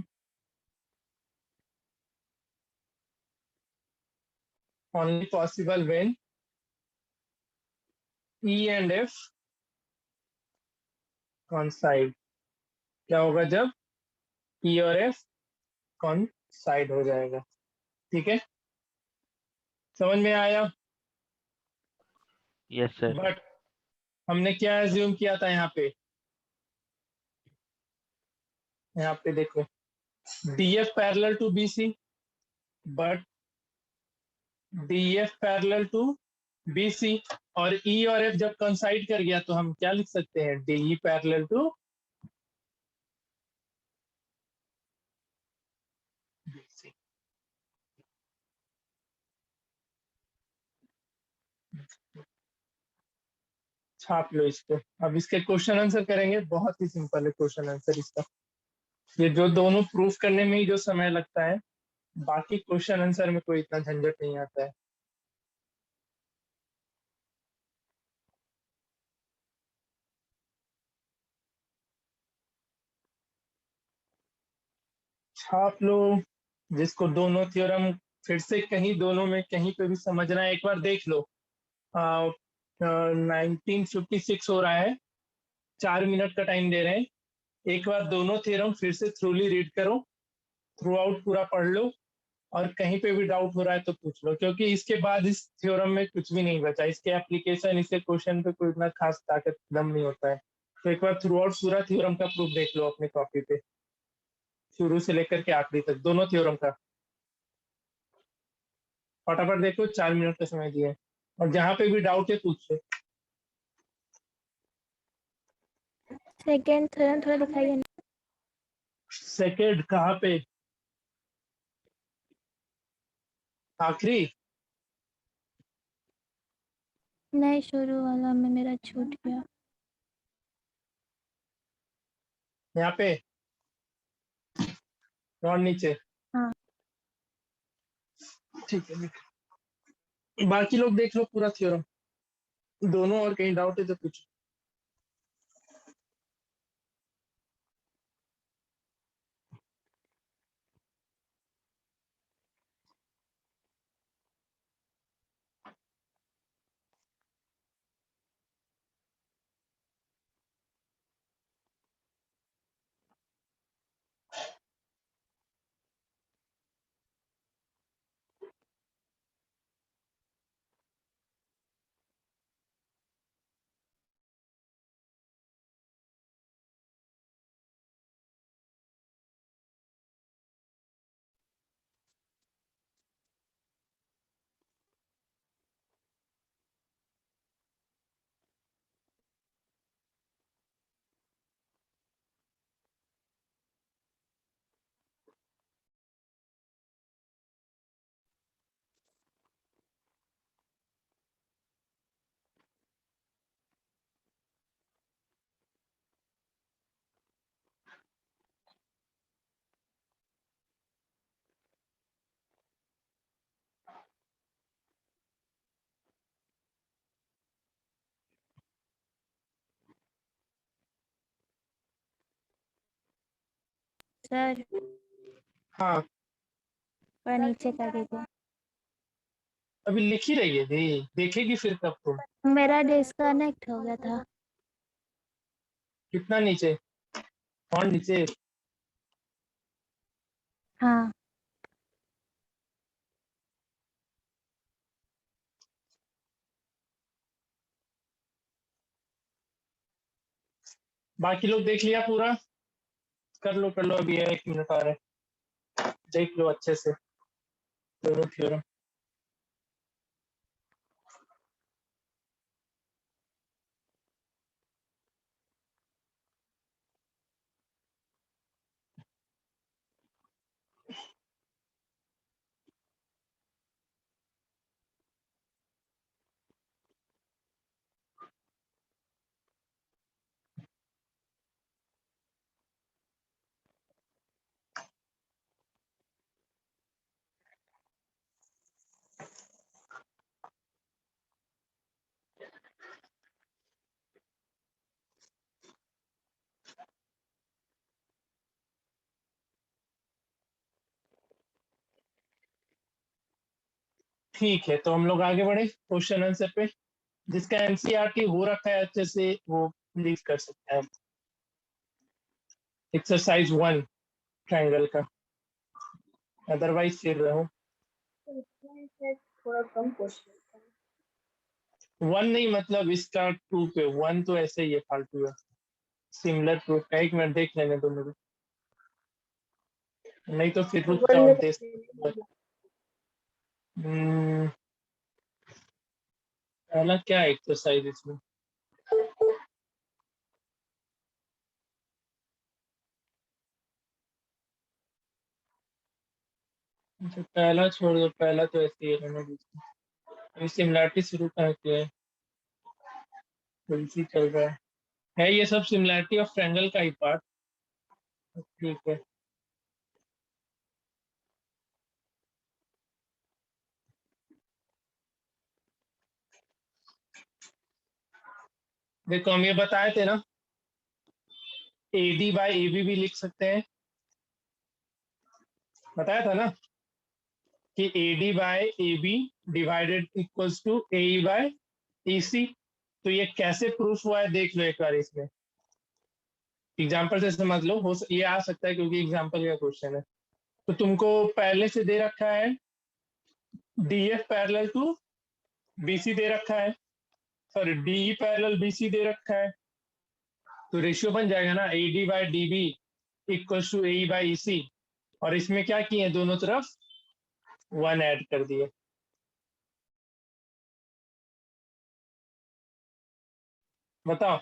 Speaker 1: only possible when E and F coincide. क्या होगा जब E और F coincide हो जाएगा? ठीक है, समझ में आया?
Speaker 4: Yes sir.
Speaker 1: बट हमने क्या एज्यूम किया था यहाँ पे? यहाँ पे देखो, DF parallel to BC, but DF parallel to BC, और E और F जब कंसाइड कर गया तो हम क्या लिख सकते हैं? DE parallel to BC। छाप लो इसको। अब इसके क्वेश्चन आंसर करेंगे, बहुत ही सिंपल है क्वेश्चन आंसर इसका। ये जो दोनों प्रूफ करने में ही जो समय लगता है, बाकी क्वेश्चन आंसर में कोई इतना झंझट नहीं आता है। छाप लो, जिसको दोनों थ्योरम फिर से कहीं दोनों में कहीं पे भी समझना है, एक बार देख लो। 1956 हो रहा है, 4 मिनट का टाइम दे रहे हैं। एक बार दोनों थ्योरम फिर से थ्रूली रीड करो, थ्रू आउट पूरा पढ़ लो, और कहीं पे भी डाउट हो रहा है तो पूछ लो, क्योंकि इसके बाद इस थ्योरम में कुछ भी नहीं बचा। इसके एप्लीकेशन, इसके क्वेश्चन पे कोई इतना खास ताकत दम नहीं होता है। तो एक बार थ्रू आउट पूरा थ्योरम का प्रूफ देख लो अपनी कॉपी पे, शुरू से लेकर के आखिरी तक दोनों थ्योरम का। फटाफट देखो, 4 मिनट का समय दिया है, और जहाँ पे भी डाउट है पूछ लो।
Speaker 3: सेकेंड थ्योरम थोड़ा दिखाइए ना।
Speaker 1: सेकेंड कहाँ पे? आखिरी?
Speaker 3: नहीं, शुरू वाला में मेरा छूट गया।
Speaker 1: यहाँ पे और नीचे?
Speaker 3: हाँ।
Speaker 1: ठीक है, बाकी लोग देख लो पूरा थ्योरम दोनों, और कहीं डाउट है तो पूछो।
Speaker 3: सर,
Speaker 1: हाँ,
Speaker 3: पर नीचे कर दीजिए।
Speaker 1: अभी लिख ही रही है दी, देखेगी फिर कब तुम?
Speaker 3: मेरा डिस्कनेक्ट हो गया था।
Speaker 1: कितना नीचे? और नीचे?
Speaker 3: हाँ।
Speaker 1: बाकी लोग देख लिया पूरा? कर लो, अभी है 1 मिनट आ रहा है, देख लो अच्छे से दोनों थ्योरम। ठीक है, तो हम लोग आगे बढ़े क्वेश्चन आंसर पे। जिसका एनसीईआरटी हो रखा है अच्छे से वो प्लीज कर सकता है। एक्सरसाइज 1 ट्रायंगल का, अदरवाइज फिर रहो।
Speaker 8: तो इसमें से थोड़ा कम क्वेश्चन था।
Speaker 1: 1 नहीं, मतलब इसका 2 पे 1 तो ऐसे ही है, फालतू है। सिमिलर प्रूफ का 1 मिनट देख लेने दो मुझे, नहीं तो फिर रुक
Speaker 8: वन
Speaker 1: जाओ
Speaker 8: में
Speaker 1: दे। पहला क्या एक्सरसाइज इसमें? अच्छा, पहला छोड़ दो, पहला तो ऐसे ही है, रहने दो। अभी सिमिलरिटी शुरू कहाँ किया है, वैसे चल रहा है ये सब सिमिलरिटी ऑफ ट्रायंगल का ही पार्ट। ठीक है, देखो हम ये बताए थे ना, AD बाय AB भी लिख सकते हैं, बताया था ना कि AD by AB divided equals to AE by EC। तो ये कैसे प्रूफ हुआ है देख लो एक बार, इसमें एग्जाम्पल से समझ लो, ये आ सकता है क्योंकि एग्जाम्पल का क्वेश्चन है। तो तुमको पहले से दे रखा है DF पैरेलल टू BC दे रखा है, सॉरी DE पैरेलल BC दे रखा है, तो रेशियो बन जाएगा ना AD by DB equals to AE by EC। और इसमें क्या किए, दोनों तरफ 1 ऐड कर दिए। बताओ।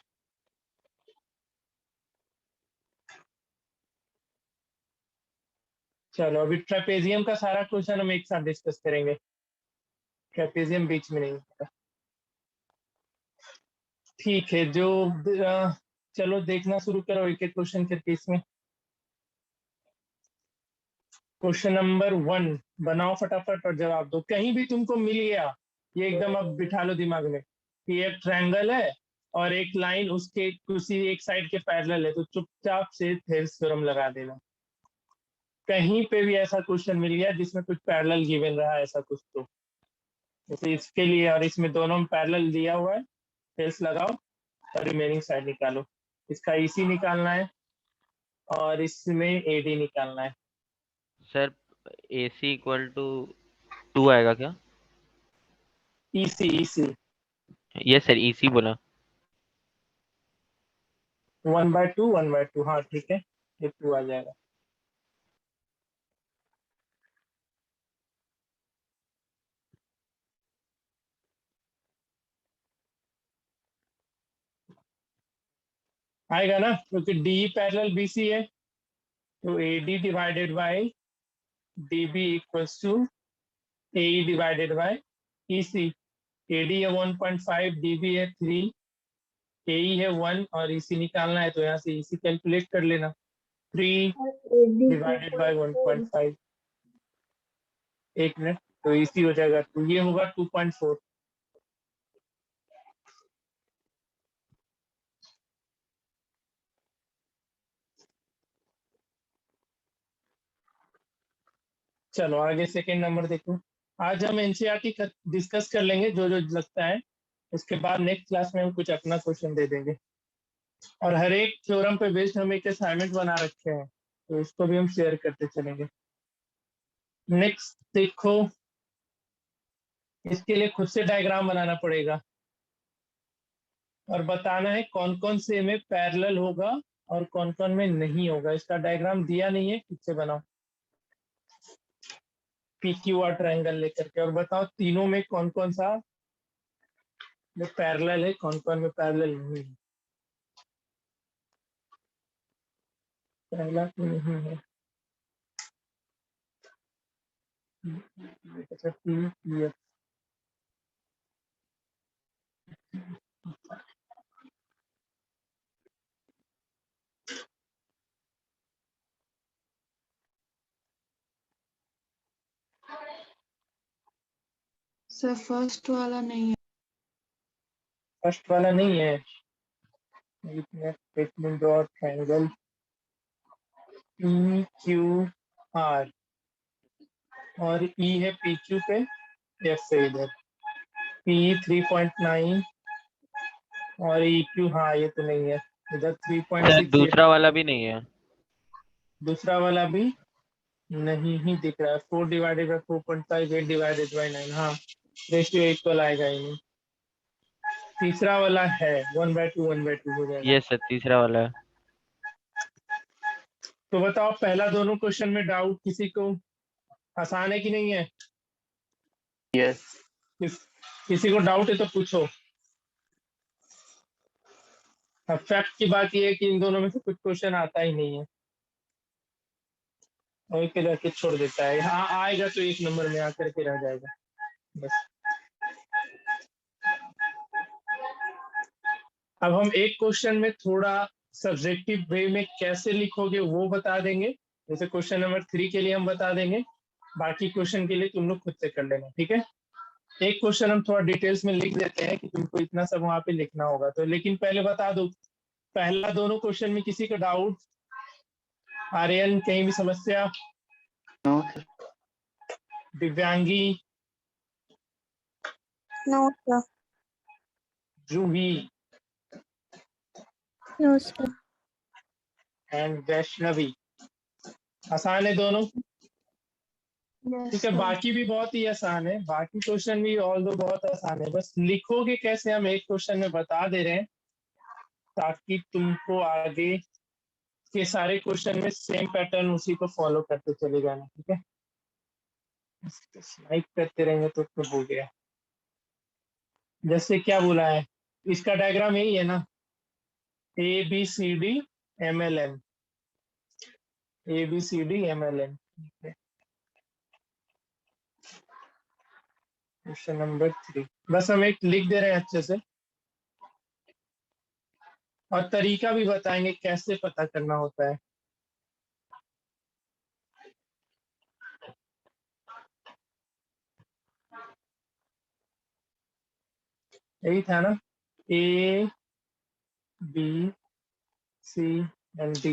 Speaker 1: चलो अभी ट्रेपेजियम का सारा क्वेश्चन हम एक साथ डिस्कस करेंगे, ट्रेपेजियम बीच में नहीं होता। ठीक है, जो चलो देखना शुरू करो एक एक क्वेश्चन करके। इसमें क्वेश्चन नंबर 1 बनाओ फटाफट और जवाब दो। कहीं भी तुमको मिल गया, ये एकदम अब बिठा लो दिमाग में कि एक ट्रायंगल है और एक लाइन उसके किसी एक साइड के पैरेलल है, तो चुपचाप से थेल्स थ्योरम लगा देना। कहीं पे भी ऐसा क्वेश्चन मिल गया जिसमें कुछ पैरेलल गिवन रहा है ऐसा कुछ, तो जैसे इसके लिए और इसमें दोनों में पैरेलल दिया हुआ है, थेल्स लगाओ और रिमेनिंग साइड निकालो। इसका EC निकालना है और इसमें AD निकालना है।
Speaker 4: सर AC इक्वल टू 2 आएगा क्या?
Speaker 1: EC
Speaker 4: यस सर, EC बोला।
Speaker 1: 1/2 1/2, हाँ ठीक है, ये 2 आ जाएगा। आएगा ना, क्योंकि DE पैरेलल BC है, तो AD divided by DB equals to AE divided by EC। AD है 1.5, DB है 3, AE है 1 और EC निकालना है, तो यहाँ से EC कैलकुलेट कर लेना, 3
Speaker 8: और AD
Speaker 1: डिवाइडेड बाय 1.5। एक मिनट, तो EC हो जाएगा 2, ये होगा 2.4। चलो आगे सेकेंड नंबर देखो। आज हम एनसीईआरटी डिस्कस कर लेंगे जो जो लगता है, उसके बाद नेक्स्ट क्लास में हम कुछ अपना क्वेश्चन दे देंगे। और हर एक थ्योरम पे बेस्ड हम एक असाइनमेंट बना रखे हैं, तो उसको भी हम शेयर करते चलेंगे। नेक्स्ट देखो, इसके लिए खुद से डायग्राम बनाना पड़ेगा और बताना है कौन कौन से में पैरेलल होगा और कौन कौन में नहीं होगा। इसका डायग्राम दिया नहीं है, खुद से बनाओ PQR ट्रायंगल लेकर के, और बताओ तीनों में कौन कौन सा में पैरेलल है, कौन कौन में पैरेलल नहीं है। पहला तो नहीं है, अच्छा PF
Speaker 5: सर फर्स्ट वाला नहीं है।
Speaker 1: फर्स्ट वाला नहीं है। ड्रॉ ट्रायंगल PQR और E है PQ पे, एफ से इधर पी 3.9 और EQ, हाँ ये तो नहीं है इधर
Speaker 4: सर
Speaker 1: 3.68।
Speaker 4: दूसरा वाला भी नहीं है।
Speaker 1: दूसरा वाला भी नहीं ही दिख रहा है। 4 डिवाइडेड बाई 4.5 8 डिवाइडेड बाई 9, हाँ रेशियो इक्वल आएगा ही नहीं। तीसरा वाला है 1/2 1/2 हो जाएगा।
Speaker 4: ये सर तीसरा वाला है।
Speaker 1: तो बताओ पहला दोनों क्वेश्चन में डाउट किसी को आसान है कि नहीं है?
Speaker 6: Yes.
Speaker 1: किसी को डाउट है तो पूछो। अब फैक्ट की बात यह है कि इन दोनों में से कुछ क्वेश्चन आता ही नहीं है, वही के जाके छोड़ देता है। हाँ आएगा तो 1 नंबर में आकर के रह जाएगा बस। अब हम एक क्वेश्चन में थोड़ा सब्जेक्टिव वे में कैसे लिखोगे वो बता देंगे। जैसे क्वेश्चन नंबर 3 के लिए हम बता देंगे, बाकी क्वेश्चन के लिए तुम लोग खुद से कर लेना, ठीक है? एक क्वेश्चन हम थोड़ा डिटेल्स में लिख देते हैं कि तुमको इतना सब वहां पे लिखना होगा। तो लेकिन पहले बता दो, पहला दोनों क्वेश्चन में किसी का डाउट? आर्यन कहीं भी समस्या?
Speaker 6: No, sir.
Speaker 1: Divyangi,
Speaker 7: No, sir.
Speaker 1: Juhi
Speaker 3: no sir.
Speaker 1: And Vaishnavi? आसान है दोनों?
Speaker 5: Yes,
Speaker 1: ठीक है,
Speaker 5: sir.
Speaker 1: बाकी भी बहुत ही आसान है, बाकी क्वेश्चन भी ऑल दो बहुत आसान है। बस लिखोगे कैसे हम एक क्वेश्चन में बता दे रहे हैं ताकि तुमको आगे के सारे क्वेश्चन में सेम पैटर्न उसी को फॉलो करते चले जाना, ठीक है? स्लाइड करते रहेंगे तो हो गया। जैसे क्या बोला है, इसका डायग्राम यही है ना, ABCD MLN, ABCD MLN। Question number 3 बस हम एक लिख दे रहे हैं अच्छे से, और तरीका भी बताएंगे कैसे पता करना होता है। यही था ना, A B C and D,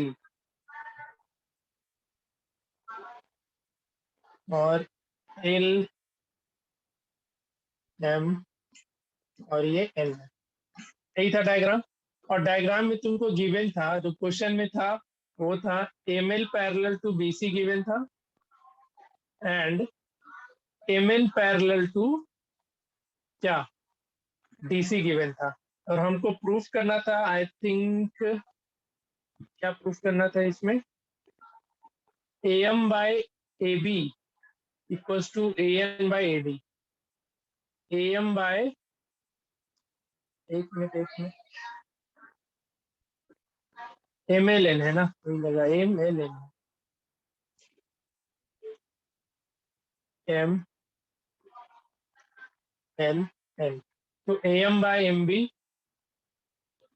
Speaker 1: और L M और ये N है। यही था डायग्राम। और डायग्राम में तुमको गिवन था, जो क्वेश्चन में था वो था ML parallel to BC given था एंड MN पैरेलल टू क्या DC गिवन था। और हमको प्रूफ करना था, आई थिंक क्या प्रूफ करना था इसमें, AM by AB equals to AN by AD। AM by एक मिनट MLN है ना, वही लगा MLN MLN। तो AM by MB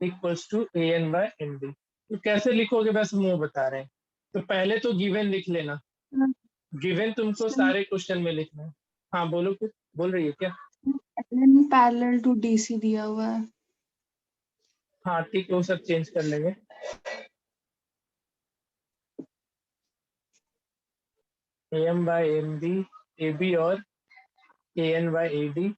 Speaker 1: equals to AN by NB। तो कैसे लिखोगे बस हम वो बता रहे हैं। तो पहले तो गिवन लिख लेना, गिवन तुमको सारे क्वेश्चन में लिखना है। हाँ बोलो, कुछ बोल रही है क्या?
Speaker 5: LN पैरेलल टू DC दिया हुआ है।
Speaker 1: हाँ ठीक है, वो सब चेंज कर लेंगे। AM by MB, AB और AN by AD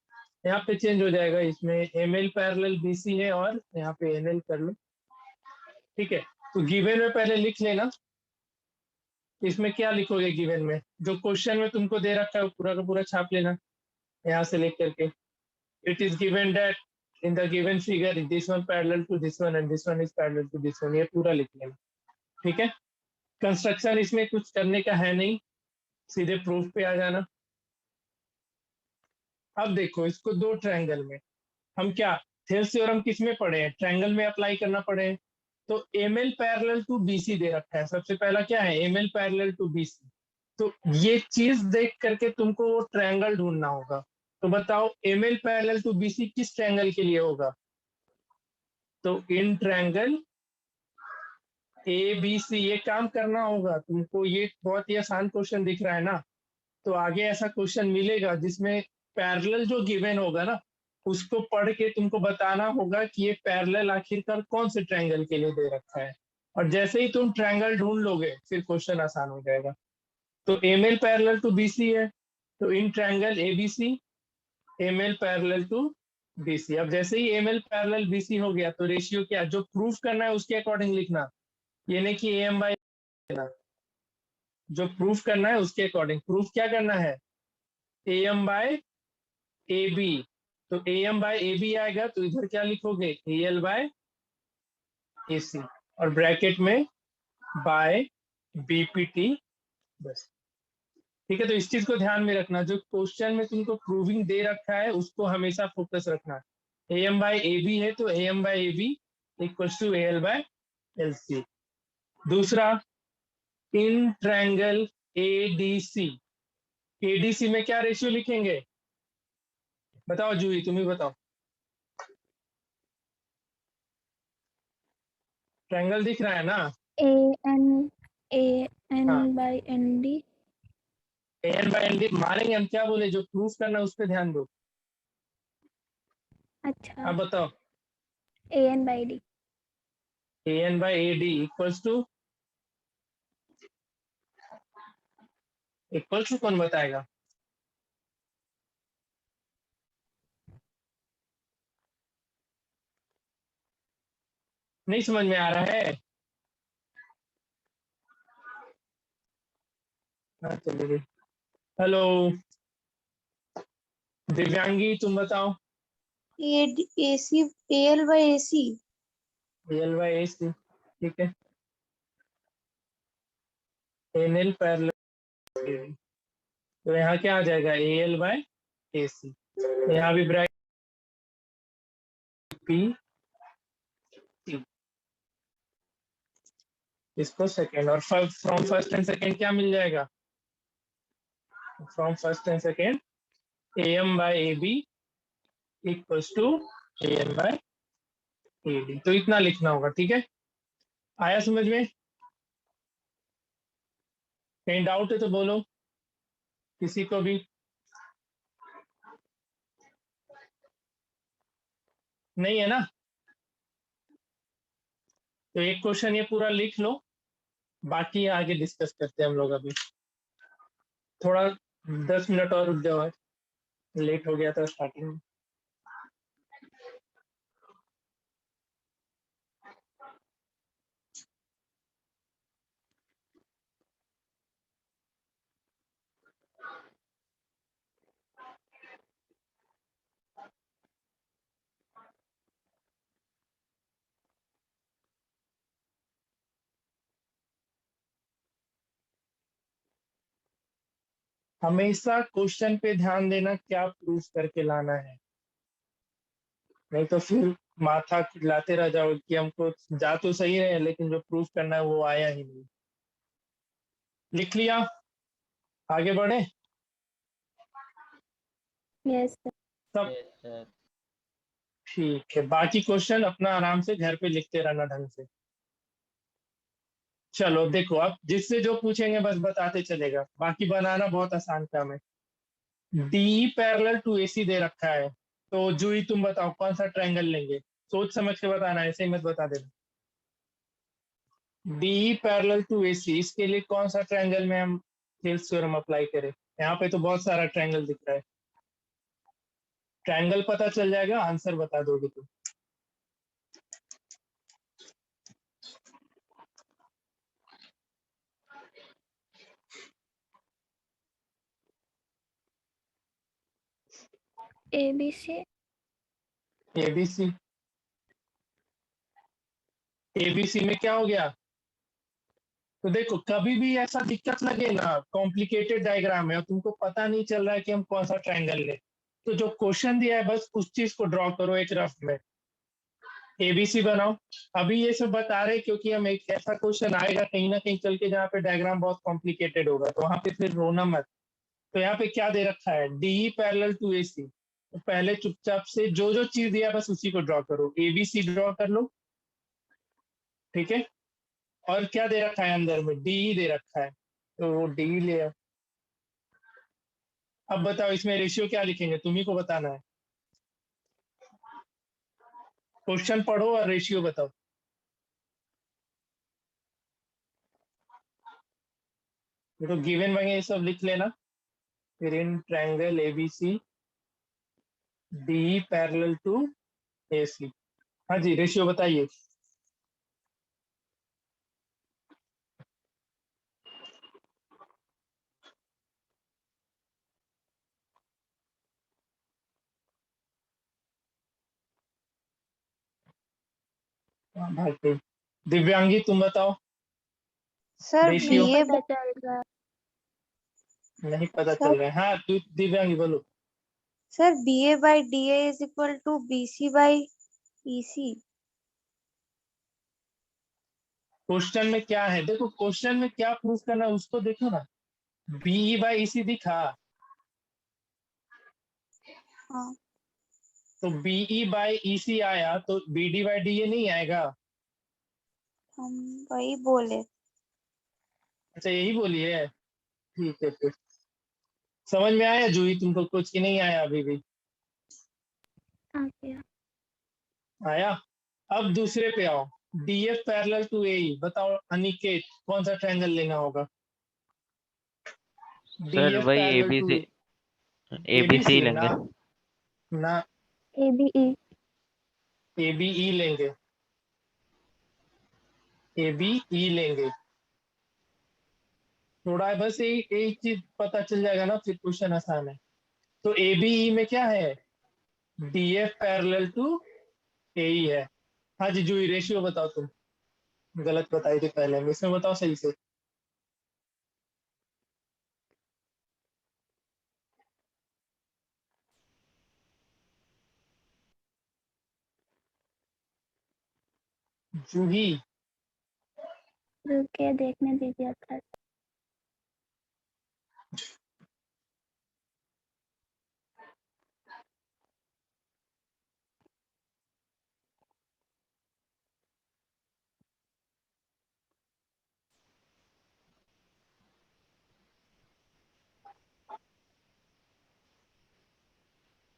Speaker 1: यहाँ पे चेंज हो जाएगा। इसमें ML पैरेलल BC है और यहाँ पे NL कर लो, ठीक है? तो गिवन में पहले लिख लेना। इसमें क्या लिखोगे गिवन में, जो क्वेश्चन में तुमको दे रखा है वो पूरा का पूरा छाप लेना यहाँ से लेकर के। It is given that in the given figure this one parallel to this one and this one is parallel to this one, ये पूरा लिख लेना, ठीक है? कंस्ट्रक्शन इसमें कुछ करने का है नहीं, सीधे प्रूफ पे आ जाना। अब देखो इसको दो ट्रायंगल में हम क्या थेल्स थ्योरम किस में पढ़े हैं, ट्रायंगल में अप्लाई करना पड़े हैं। तो ML पैरेलल टू BC दे रखा है, सबसे पहला क्या है ML पैरेलल टू BC। तो ये चीज देख करके तुमको वो ट्रायंगल ढूंढना होगा। तो बताओ ML पैरेलल टू BC किस ट्रायंगल के लिए होगा? तो इन ट्रायंगल ABC ये काम करना होगा तुमको। ये बहुत ही आसान क्वेश्चन दिख रहा है ना, तो आगे ऐसा क्वेश्चन मिलेगा जिसमें पैरेलल जो गिवन होगा ना उसको पढ़ के तुमको बताना होगा कि ये पैरेलल आखिरकार कौन से ट्रायंगल के लिए दे रखा है। और जैसे ही तुम ट्रायंगल ढूंढ लोगे फिर क्वेश्चन आसान हो जाएगा। तो ML पैरेलल टू BC है, तो in triangle ABC M L parallel to BC. अब जैसे ही एम एल पैरेलल बीसी हो गया तो रेशियो क्या, जो प्रूफ करना है उसके अकॉर्डिंग लिखना, ये नहीं कि एम बाई, जो प्रूफ करना है उसके अकॉर्डिंग। प्रूफ क्या करना है, A M by A B, तो A M by A B आएगा तो इधर क्या लिखोगे, ए एल बाय ए सी, और ब्रैकेट में बाय बीपीटी, बस। ठीक है, तो इस चीज को ध्यान में रखना, जो क्वेश्चन में तुमको प्रूविंग दे रखा है उसको हमेशा फोकस रखना। A M by A B है तो A M by A B equal to A L by L C. दूसरा, इन ट्रायंगल एडीसी, एडीसी में क्या रेशियो लिखेंगे, बताओ जूही, तुम ही बताओ। ट्रायंगल दिख रहा है ना,
Speaker 3: ए एन
Speaker 1: हाँ,
Speaker 3: by N D.
Speaker 1: A N by N D मारेंगे हम, क्या बोले, जो प्रूफ करना है उस पर ध्यान दो।
Speaker 3: अच्छा,
Speaker 1: अब बताओ,
Speaker 3: A N by D.
Speaker 1: A N by A D equal to कौन बताएगा, नहीं समझ में आ रहा है, हाँ चलिए। हेलो दिव्यांगी, तुम बताओ।
Speaker 7: A C A L by A C.
Speaker 1: A L by A C, ठीक है, एन एल पैरेलल, तो यहाँ क्या आ जाएगा, ए एल बाय ए सी, यहाँ भी ब्रैकेट पी टी, इसको सेकेंड, और फ्रॉम फर्स्ट एंड सेकेंड क्या मिल जाएगा, from first and second A M by A B equals to A N by A D, तो इतना लिखना होगा। ठीक है, आया समझ में, कहीं डाउट है तो बोलो, किसी को भी नहीं है ना, तो एक क्वेश्चन ये पूरा लिख लो, बाकी आगे डिस्कस करते हैं हम लोग। अभी थोड़ा 10 मिनट और रुक जाओ, लेट हो गया था स्टार्टिंग में। हमेशा क्वेश्चन पे ध्यान देना, क्या प्रूफ करके लाना है, नहीं तो फिर माथा खिलाते रह जाओ कि हमको जा तो सही रहे लेकिन जो प्रूफ करना है वो आया ही नहीं। लिख लिया, आगे बढ़े
Speaker 3: यस
Speaker 1: सब, ठीक है, बाकी क्वेश्चन अपना आराम से घर पे लिखते रहना ढंग से। चलो देखो, अब जिससे जो पूछेंगे बस बताते चलेगा, बाकी बनाना बहुत आसान काम है। डी पैरेलल टू एसी दे रखा है, तो जूही तुम बताओ कौन सा ट्रायंगल लेंगे, सोच समझ के बताना, ऐसे ही मत बता देना। डी पैरेलल टू एसी, इसके लिए कौन सा ट्रायंगल में हम थेल्स थ्योरम अप्लाई करें, यहाँ पे तो बहुत सारा ट्रायंगल दिख रहा है, ट्रायंगल पता चल जाएगा, आंसर बता दोगे तुम।
Speaker 3: ABC।
Speaker 1: एबीसी, एबीसी में क्या हो गया, तो देखो कभी भी ऐसा दिक्कत लगे ना, कॉम्प्लिकेटेड डायग्राम है और तुमको पता नहीं चल रहा है कि हम कौन सा ट्रायंगल ले, तो जो क्वेश्चन दिया है बस उस चीज को ड्रॉ करो एक रफ में, एबीसी बनाओ। अभी ये सब बता रहे क्योंकि हम एक ऐसा क्वेश्चन आएगा कहीं ना कहीं चल के जहाँ पे डायग्राम बहुत कॉम्प्लिकेटेड होगा, तो वहां पे फिर रोना मत। तो यहाँ पे क्या दे रखा है, डी पैरेलल टू एसी, तो पहले चुपचाप से जो जो चीज दिया बस उसी को ड्रॉ करो, एबीसी ड्रॉ कर लो, ठीक है। और क्या दे रखा है अंदर में, डी दे रखा है, तो वो डी ले आओ। अब बताओ इसमें रेशियो क्या लिखेंगे, तुम्ही को बताना है, क्वेश्चन पढ़ो और रेशियो बताओ। तो गिवन वगैरह ये सब लिख लेना, फिर in triangle ABC D parallel to AC। हाँ जी, रेशियो बताइए। हाँ, भाई दिव्यांगी तुम बताओ।
Speaker 7: सर
Speaker 1: रेशियो
Speaker 7: बीए
Speaker 3: पता चल रहा।
Speaker 1: नहीं पता
Speaker 7: सर
Speaker 1: चल रहा है। हाँ दिव्यांगी बोलो।
Speaker 7: Sir BA by DA is equal to BC by EC.
Speaker 1: Question में क्या है, देखो क्वेश्चन में क्या प्रूफ करना है उसको देखो ना। BE/EC दिखा,
Speaker 7: हाँ
Speaker 1: तो BE/EC आया तो BD/DA नहीं आएगा।
Speaker 7: हम वही बोले।
Speaker 1: अच्छा यही बोली है, ठीक है फिर। समझ में आया जूही तुमको कुछ की नहीं आया अभी भी?
Speaker 3: आ गया।
Speaker 1: आया। अब दूसरे पे आओ। DF पैरेलल टू AE, बताओ अनिकेत कौन सा ट्रायंगल लेना होगा?
Speaker 4: सर
Speaker 1: DF
Speaker 4: वही
Speaker 1: पैरेलल टू
Speaker 4: ABC
Speaker 1: ABC
Speaker 4: लेंगे।
Speaker 1: ना
Speaker 3: ABE।
Speaker 1: ABE लेंगे। ABE लेंगे। थोड़ा बस एक चीज पता चल जाएगा ना, फिर क्वेश्चन आसान है। तो ABE में क्या है? DF पैरेलल टू AE है। हाँ जी जूही, रेशियो बताओ तुम। गलत बताई थी पहले में, इसमें बताओ सही से। जूही
Speaker 3: रुके देखने दीजिए अच्छा से।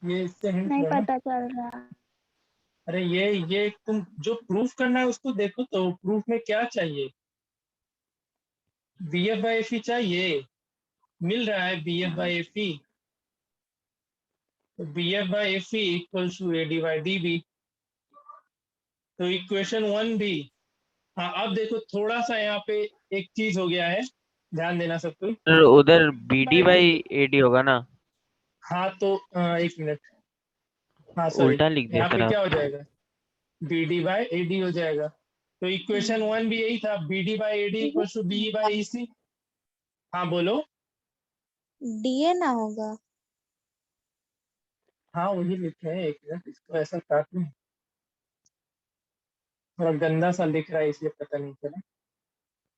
Speaker 1: ये इससे हिंट
Speaker 3: नहीं
Speaker 1: लो ना।
Speaker 3: पता चल रहा।
Speaker 1: अरे ये तुम जो प्रूफ करना है उसको देखो, तो प्रूफ में क्या चाहिए? BF/FE चाहिए, मिल रहा है BF/FE। तो BF/FE इक्वल्स टू AD/DB। तो इक्वेशन 1 भी। हाँ अब देखो थोड़ा सा यहाँ पे एक चीज हो गया है, ध्यान देना सब कोई।
Speaker 4: सर उधर BD
Speaker 1: BD/DA,
Speaker 4: बाई AD होगा ना।
Speaker 1: हाँ तो एक मिनट। हाँ सॉरी,
Speaker 4: उल्टा लिख दिया
Speaker 1: यहाँ
Speaker 4: सर
Speaker 1: पे क्या हो
Speaker 4: आप।
Speaker 1: जाएगा? BD/AD हो जाएगा। तो इक्वेशन 1 भी यही था, BD/AD इक्वल्स टू BE/EC। हाँ बोलो।
Speaker 7: डीए ना होगा।
Speaker 1: हाँ वही लिखे हैं, एक मिनट इसको ऐसा काट लूं, थोड़ा गंदा सा लिख रहा है इसलिए पता नहीं चला।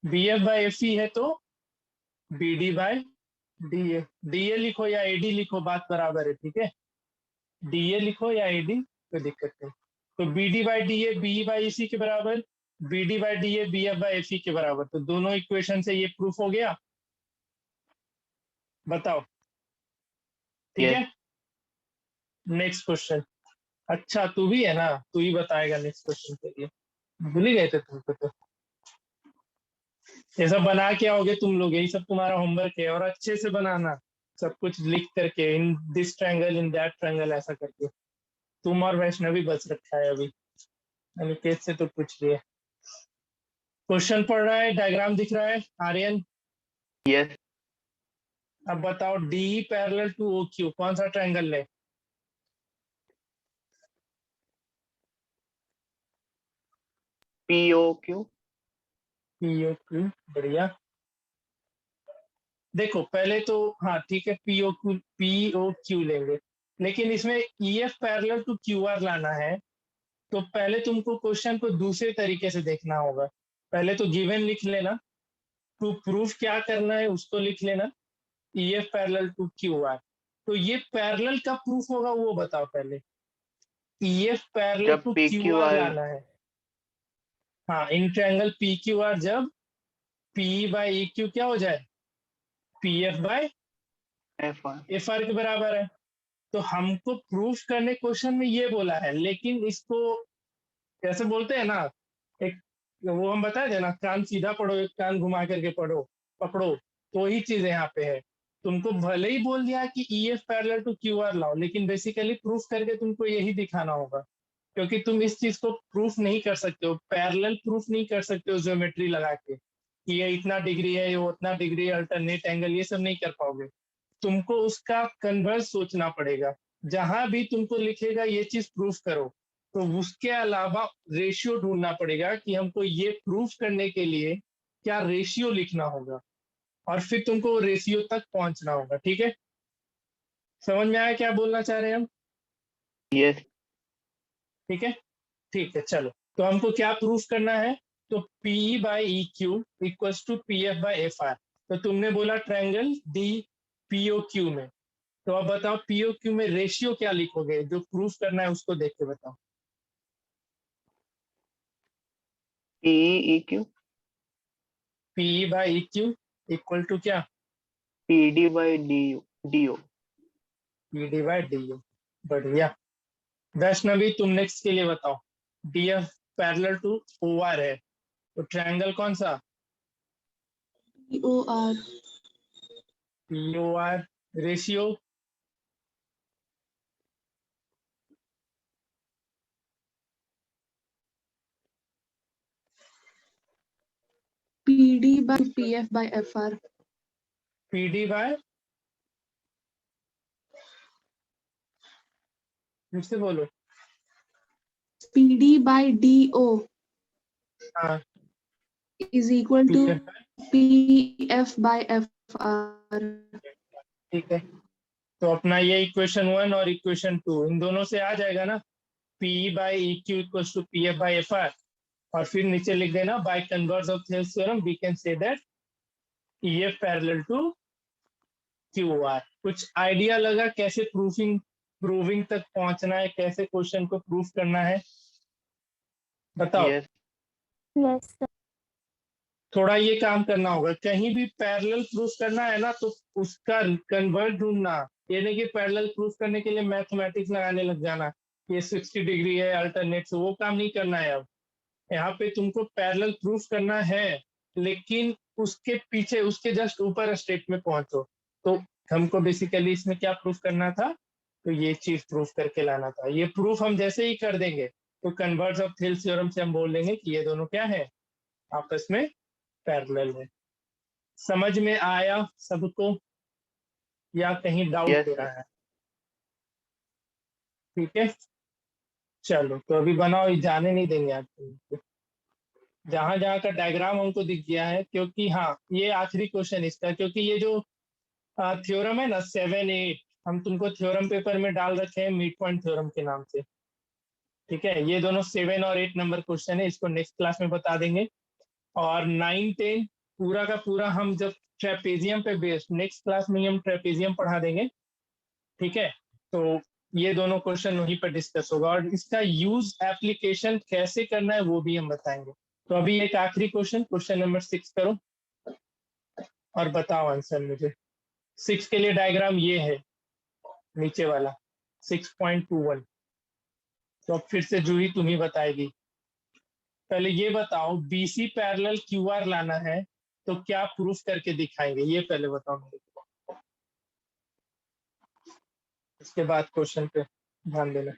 Speaker 1: BF/FE है तो BD/DA। DA लिखो या AD लिखो, बात बराबर है, ठीक है। DA लिखो या AD, कोई दिक्कत नहीं। तो BD/DA BE/EC के बराबर, BD/DA BF/FE के बराबर। तो दोनों इक्वेशन से ये प्रूफ हो गया। बताओ, ठीक
Speaker 6: Yes.
Speaker 1: है। Next question. अच्छा तू भी है ना, तू ही बताएगा नेक्स्ट क्वेश्चन के लिए, भूल ही गए थे तुमको तो। ये सब बना के आओगे तुम लोग, यही सब तुम्हारा होमवर्क है, और अच्छे से बनाना, सब कुछ लिख करके, in this triangle in that triangle ऐसा करके। तुम और वैष्णवी बच रखा है अभी, अनिकेत से तो पूछ लिया। क्वेश्चन पढ़ रहा है, डायग्राम दिख रहा है आर्यन।
Speaker 6: Yes.
Speaker 1: अब बताओ डी पैरेलल टू OQ कौन सा ट्रायंगल ले?
Speaker 6: POQ.
Speaker 1: POQ, बढ़िया। देखो पहले तो, हाँ ठीक है, POQ लेंगे, लेकिन इसमें EF पैरेलल टू QR लाना है। तो पहले तुमको क्वेश्चन को दूसरे तरीके से देखना होगा। पहले तो गिवन लिख लेना, टू प्रूफ क्या करना है उसको लिख लेना, EF पैरेलल टू QR। तो ये पैरेलल का प्रूफ होगा वो बताओ पहले। EF पैरेलल
Speaker 6: जब
Speaker 1: टू QR
Speaker 6: PQR.
Speaker 1: लाना है। हाँ इन ट्रायंगल PQR जब PE/EQ क्या हो जाए?
Speaker 6: F1.
Speaker 1: PF/FR के बराबर है। तो हमको प्रूफ करने क्वेश्चन में ये बोला है, लेकिन इसको कैसे बोलते हैं ना, एक वो हम बताए थे ना, कान सीधा पढ़ो एक कान घुमा करके पढ़ो, पकड़ो, तो वही चीज यहाँ पे है। तुमको भले ही बोल दिया कि E F parallel to Q R लाओ, लेकिन बेसिकली प्रूफ करके तुमको यही दिखाना होगा, क्योंकि तुम इस चीज को प्रूफ नहीं कर सकते हो, पैरेलल प्रूफ नहीं कर सकते हो ज्योमेट्री लगा के कि ये इतना डिग्री है, ये उतना डिग्री है, अल्टरनेट एंगल, ये सब नहीं कर पाओगे। तुमको उसका कन्वर्स सोचना पड़ेगा। जहां भी तुमको लिखेगा ये चीज प्रूफ करो, तो उसके अलावा रेशियो ढूंढना पड़ेगा कि हमको ये प्रूफ करने के लिए क्या रेशियो लिखना होगा, और फिर तुमको रेशियो तक पहुंचना होगा। ठीक है, समझ में आया क्या बोलना चाह रहे हैं हम?
Speaker 6: यस।
Speaker 1: ठीक है, ठीक है, चलो। तो हमको क्या प्रूफ करना है? तो P by E Q equals to P F by F R. तो तुमने बोला ट्रायंगल डी पीओ क्यू में, तो अब बताओ पीओ क्यू में रेशियो क्या लिखोगे? जो प्रूफ करना है उसको देख के बताओ।
Speaker 6: P Q
Speaker 1: P by E Q equal to क्या?
Speaker 6: P D by D O.
Speaker 1: P D by D U. बढ़िया। वैष्णवी तुम नेक्स्ट के लिए बताओ। D F parallel to O R है, तो ट्रायंगल कौन सा?
Speaker 5: POR
Speaker 1: P O R. Ratio?
Speaker 5: PD by PF by FR
Speaker 1: P D by, फिर से बोलो।
Speaker 5: PD by DO
Speaker 1: हाँ,
Speaker 5: is equal to PF by FR.
Speaker 1: ठीक है। तो अपना ये इक्वेशन 1 और इक्वेशन 2 इन दोनों से आ जाएगा ना, P by E Q equals to P F by F R, और फिर नीचे लिख देना by converse of Thales theorem we can say that E F parallel to Q R. कुछ आइडिया लगा कैसे प्रूविंग तक पहुंचना है, कैसे क्वेश्चन को प्रूफ करना है? बताओ।
Speaker 6: यस।
Speaker 3: Yes sir.
Speaker 1: थोड़ा ये काम करना होगा, कहीं भी पैरेलल प्रूफ करना है ना तो उसका कन्वर्ट ढूंढना। ये नहीं कि पैरेलल प्रूफ करने के लिए मैथमेटिक्स लगाने लग जाना, ये 60 डिग्री है अल्टरनेट से, वो काम नहीं करना है। अब यहाँ पे तुमको पैरेलल प्रूफ करना है, लेकिन उसके पीछे, उसके जस्ट ऊपर स्टेप में पहुंचो। तो हमको बेसिकली इसमें क्या प्रूफ करना था? तो ये चीज प्रूफ करके लाना था। ये प्रूफ हम जैसे ही कर देंगे तो कन्वर्स ऑफ थेल्स थ्योरम से हम बोल देंगे कि ये दोनों क्या है? आपस में पैरेलल है। समझ में आया सबको, या कहीं डाउट
Speaker 6: Yes,
Speaker 1: हो रहा है? ठीक है, चलो तो अभी बनाओ, ये जाने नहीं देंगे आपको। जहां जहां का डायग्राम हमको दिख गया है, क्योंकि हाँ ये आखिरी क्वेश्चन इसका, क्योंकि ये जो थ्योरम है ना 7, 8, हम तुमको थ्योरम पेपर में डाल रखे हैं मिड पॉइंट थ्योरम के नाम से। ठीक है, ये दोनों 7 और 8 नंबर क्वेश्चन है, इसको नेक्स्ट क्लास में बता देंगे। और 9, 10 पूरा का पूरा हम जब ट्रेपेजियम पे बेस्ड, नेक्स्ट क्लास में हम ट्रेपेजियम पढ़ा देंगे। ठीक है, तो ये दोनों क्वेश्चन वहीं पर डिस्कस होगा, और इसका यूज एप्लीकेशन कैसे करना है वो भी हम बताएंगे। तो अभी एक आखिरी क्वेश्चन, क्वेश्चन नंबर 6 करो और बताओ आंसर मुझे। 6 के लिए डायग्राम ये है, नीचे वाला 6.21। तो अब फिर से जूही तुम ही बताएगी। पहले ये बताओ, बीसी पैरेलल क्यूआर लाना है तो क्या प्रूफ करके दिखाएंगे, ये पहले बताओ मेरे को, इसके बाद क्वेश्चन पे ध्यान देना।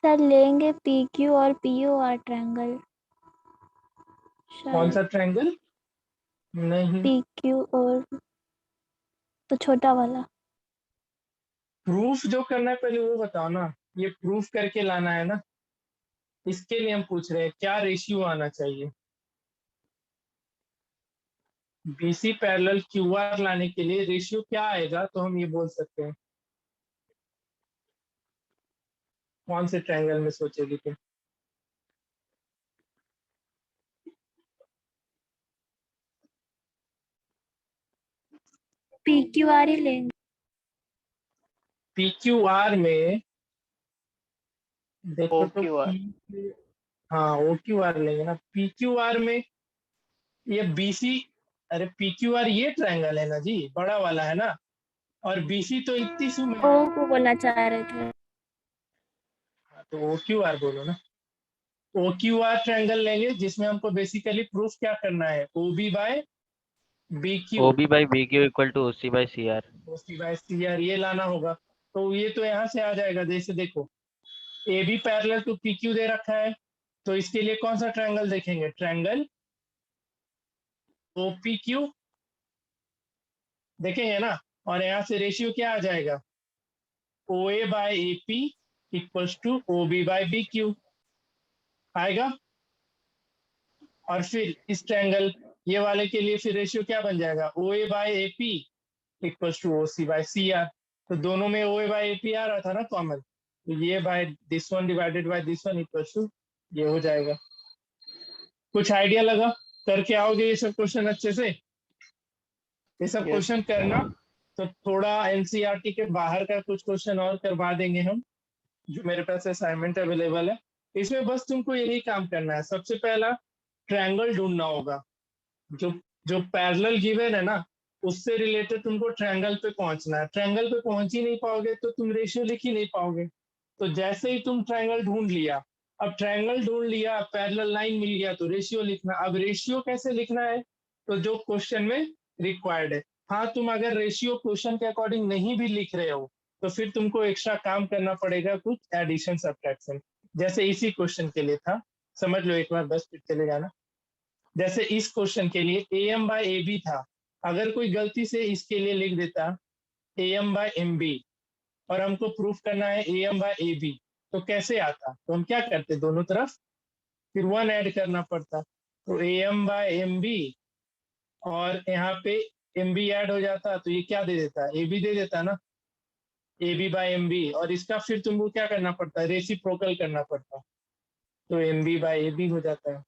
Speaker 3: सर लेंगे पी क्यू और पी ओ आर ट्रायंगल।
Speaker 1: कौन
Speaker 3: शायद
Speaker 1: सा ट्रायंगल? नहीं,
Speaker 3: पी क्यू और तो छोटा वाला।
Speaker 1: प्रूफ जो करना है पहले वो बताओ ना, ये प्रूफ करके लाना है ना, इसके लिए हम पूछ रहे हैं क्या रेशियो आना चाहिए। बीसी पैरेलल क्यूआर लाने के लिए रेशियो क्या आएगा, तो हम ये बोल सकते हैं। कौन से ट्रायंगल में सोचेगी तुम?
Speaker 3: पी क्यू आर ही लेंगे।
Speaker 1: पीक्यूआर में देखो तो
Speaker 6: OQR
Speaker 1: हाँ OQR लेंगे ना। PQR में ये BC, अरे PQR ये ट्रायंगल है ना जी, बड़ा वाला है ना, और BC तो इतनी सू में है।
Speaker 3: ओ को बोलना चाह रहे थे।
Speaker 1: हाँ, तो OQR बोलो ना। OQR ट्रायंगल लेंगे जिसमें हमको बेसिकली प्रूफ क्या करना है, OB by BQ,
Speaker 4: OB by BQ equal to OC by CR।
Speaker 1: OC by CR ये लाना होगा। तो ये तो यहाँ से आ जाएगा, जैसे देखो AB पैरेलल टू PQ दे रखा है, तो इसके लिए कौन सा ट्रायंगल देखेंगे, ट्रायंगल OPQ देखेंगे ना। और यहाँ से रेशियो क्या आ जाएगा, OA by AP equals to OB by BQ आएगा। और फिर इस ट्रायंगल ये वाले के लिए फिर रेशियो क्या बन जाएगा, OA by AP equals to OC by CR। तो दोनों में OA बाय AP आ रहा था ना कॉमन, तो ये by this one divided by this one equals to ये हो जाएगा। कुछ आइडिया लगा, करके आओगे ये सब क्वेश्चन अच्छे से, ये सब
Speaker 6: Yes.
Speaker 1: क्वेश्चन करना। तो थोड़ा एनसीईआरटी के बाहर का कुछ क्वेश्चन और करवा देंगे हम, जो मेरे पास असाइनमेंट अवेलेबल है। इसमें बस तुमको यही काम करना है, सबसे पहला ट्रायंगल ढूंढना होगा, जो जो पैरेलल गिवन है ना उससे रिलेटेड तुमको ट्रायंगल पे पहुंचना है। ट्रायंगल पे पहुंच ही नहीं पाओगे तो तुम रेशियो लिख ही नहीं पाओगे। तो जैसे ही तुम ट्रायंगल ढूंढ लिया, अब ट्रायंगल ढूंढ लिया, पैरेलल लाइन मिल गया, तो रेशियो लिखना। अब रेशियो कैसे लिखना है, तो जो क्वेश्चन में रिक्वायर्ड है। हाँ, तुम अगर रेशियो क्वेश्चन के अकॉर्डिंग नहीं भी लिख रहे हो तो फिर तुमको एक्स्ट्रा काम करना पड़ेगा, कुछ एडिशन सब्ट्रैक्शन, जैसे इसी क्वेश्चन के लिए था। समझ लो एक बार, बस फिर चले जाना। जैसे इस क्वेश्चन के लिए AM बाय AB था, अगर कोई गलती से इसके लिए लिख देता AM बाय MB और हमको प्रूफ करना है AM बाय AB, तो कैसे आता, तो हम क्या करते, दोनों तरफ फिर 1 ऐड करना पड़ता। तो AM बाय MB और यहाँ पे MB ऐड हो जाता, तो ये क्या दे देता, AB दे देता ना, AB बाय MB। और इसका फिर तुमको क्या करना पड़ता है, रेसिप्रोकल करना पड़ता, तो MB बाय AB हो जाता है।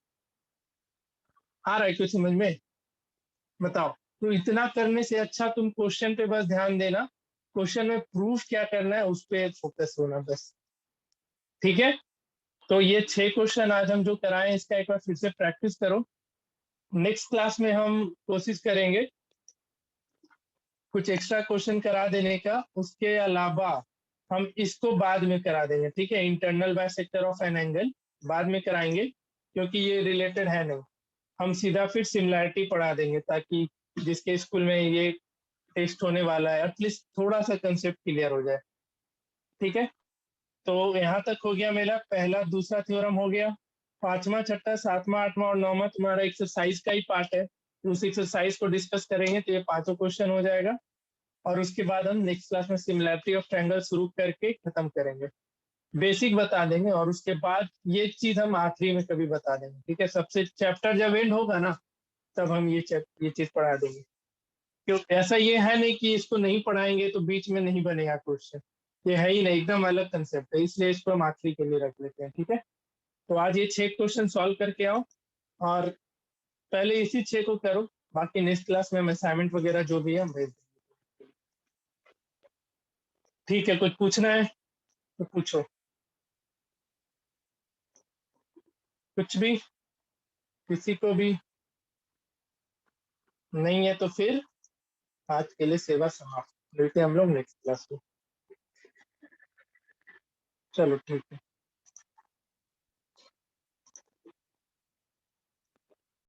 Speaker 1: आ रहा है कुछ समझ में, बताओ। तो इतना करने से अच्छा तुम क्वेश्चन पे बस ध्यान देना, क्वेश्चन में प्रूफ क्या करना है उस पे फोकस होना बस, ठीक है। तो ये 6 क्वेश्चन आज हम जो कराए इसका एक बार फिर से प्रैक्टिस करो। नेक्स्ट क्लास में हम कोशिश करेंगे कुछ एक्स्ट्रा क्वेश्चन करा देने का, उसके अलावा हम इसको बाद में करा देंगे, ठीक है। Internal bisector of an angle बाद में कराएंगे, क्योंकि ये रिलेटेड है नहीं। हम सीधा फिर सिमिलैरिटी पढ़ा देंगे, ताकि जिसके स्कूल में ये टेस्ट होने वाला है एटलीस्ट थोड़ा सा कंसेप्ट क्लियर हो जाए, ठीक है। तो यहाँ तक हो गया मेरा पहला दूसरा थ्योरम हो गया। 5वां 6वां 7वां 8वां और 9वां तुम्हारा एक्सरसाइज का ही पार्ट है, तो उस एक्सरसाइज को डिस्कस करेंगे, तो ये 5 क्वेश्चन हो जाएगा। और उसके बाद हम नेक्स्ट क्लास में सिमिलैरिटी ऑफ ट्रायंगल शुरू करके खत्म करेंगे, बेसिक बता देंगे। और उसके बाद ये चीज हम आखिरी में कभी बता देंगे, ठीक है। सबसे चैप्टर जब एंड होगा ना, तब हम ये चीज पढ़ा देंगे। क्यों, ऐसा ये है नहीं कि इसको नहीं पढ़ाएंगे तो बीच में नहीं बनेगा क्वेश्चन, ये है ही नहीं, एकदम अलग कंसेप्ट है, इसलिए इसको हम आखिरी के लिए रख लेते हैं, ठीक है। तो आज ये 6 क्वेश्चन सॉल्व करके आओ, और पहले इसी 6 को करो, बाकी नेक्स्ट क्लास में हम असाइनमेंट वगैरह जो भी है हम भेज देंगे, ठीक है। कुछ पूछना है तो पूछो, कुछ भी, किसी को भी नहीं है तो फिर आज के लिए सेवा समाप्त, मिलते हैं हम लोग नेक्स्ट क्लास में। चलो ठीक है।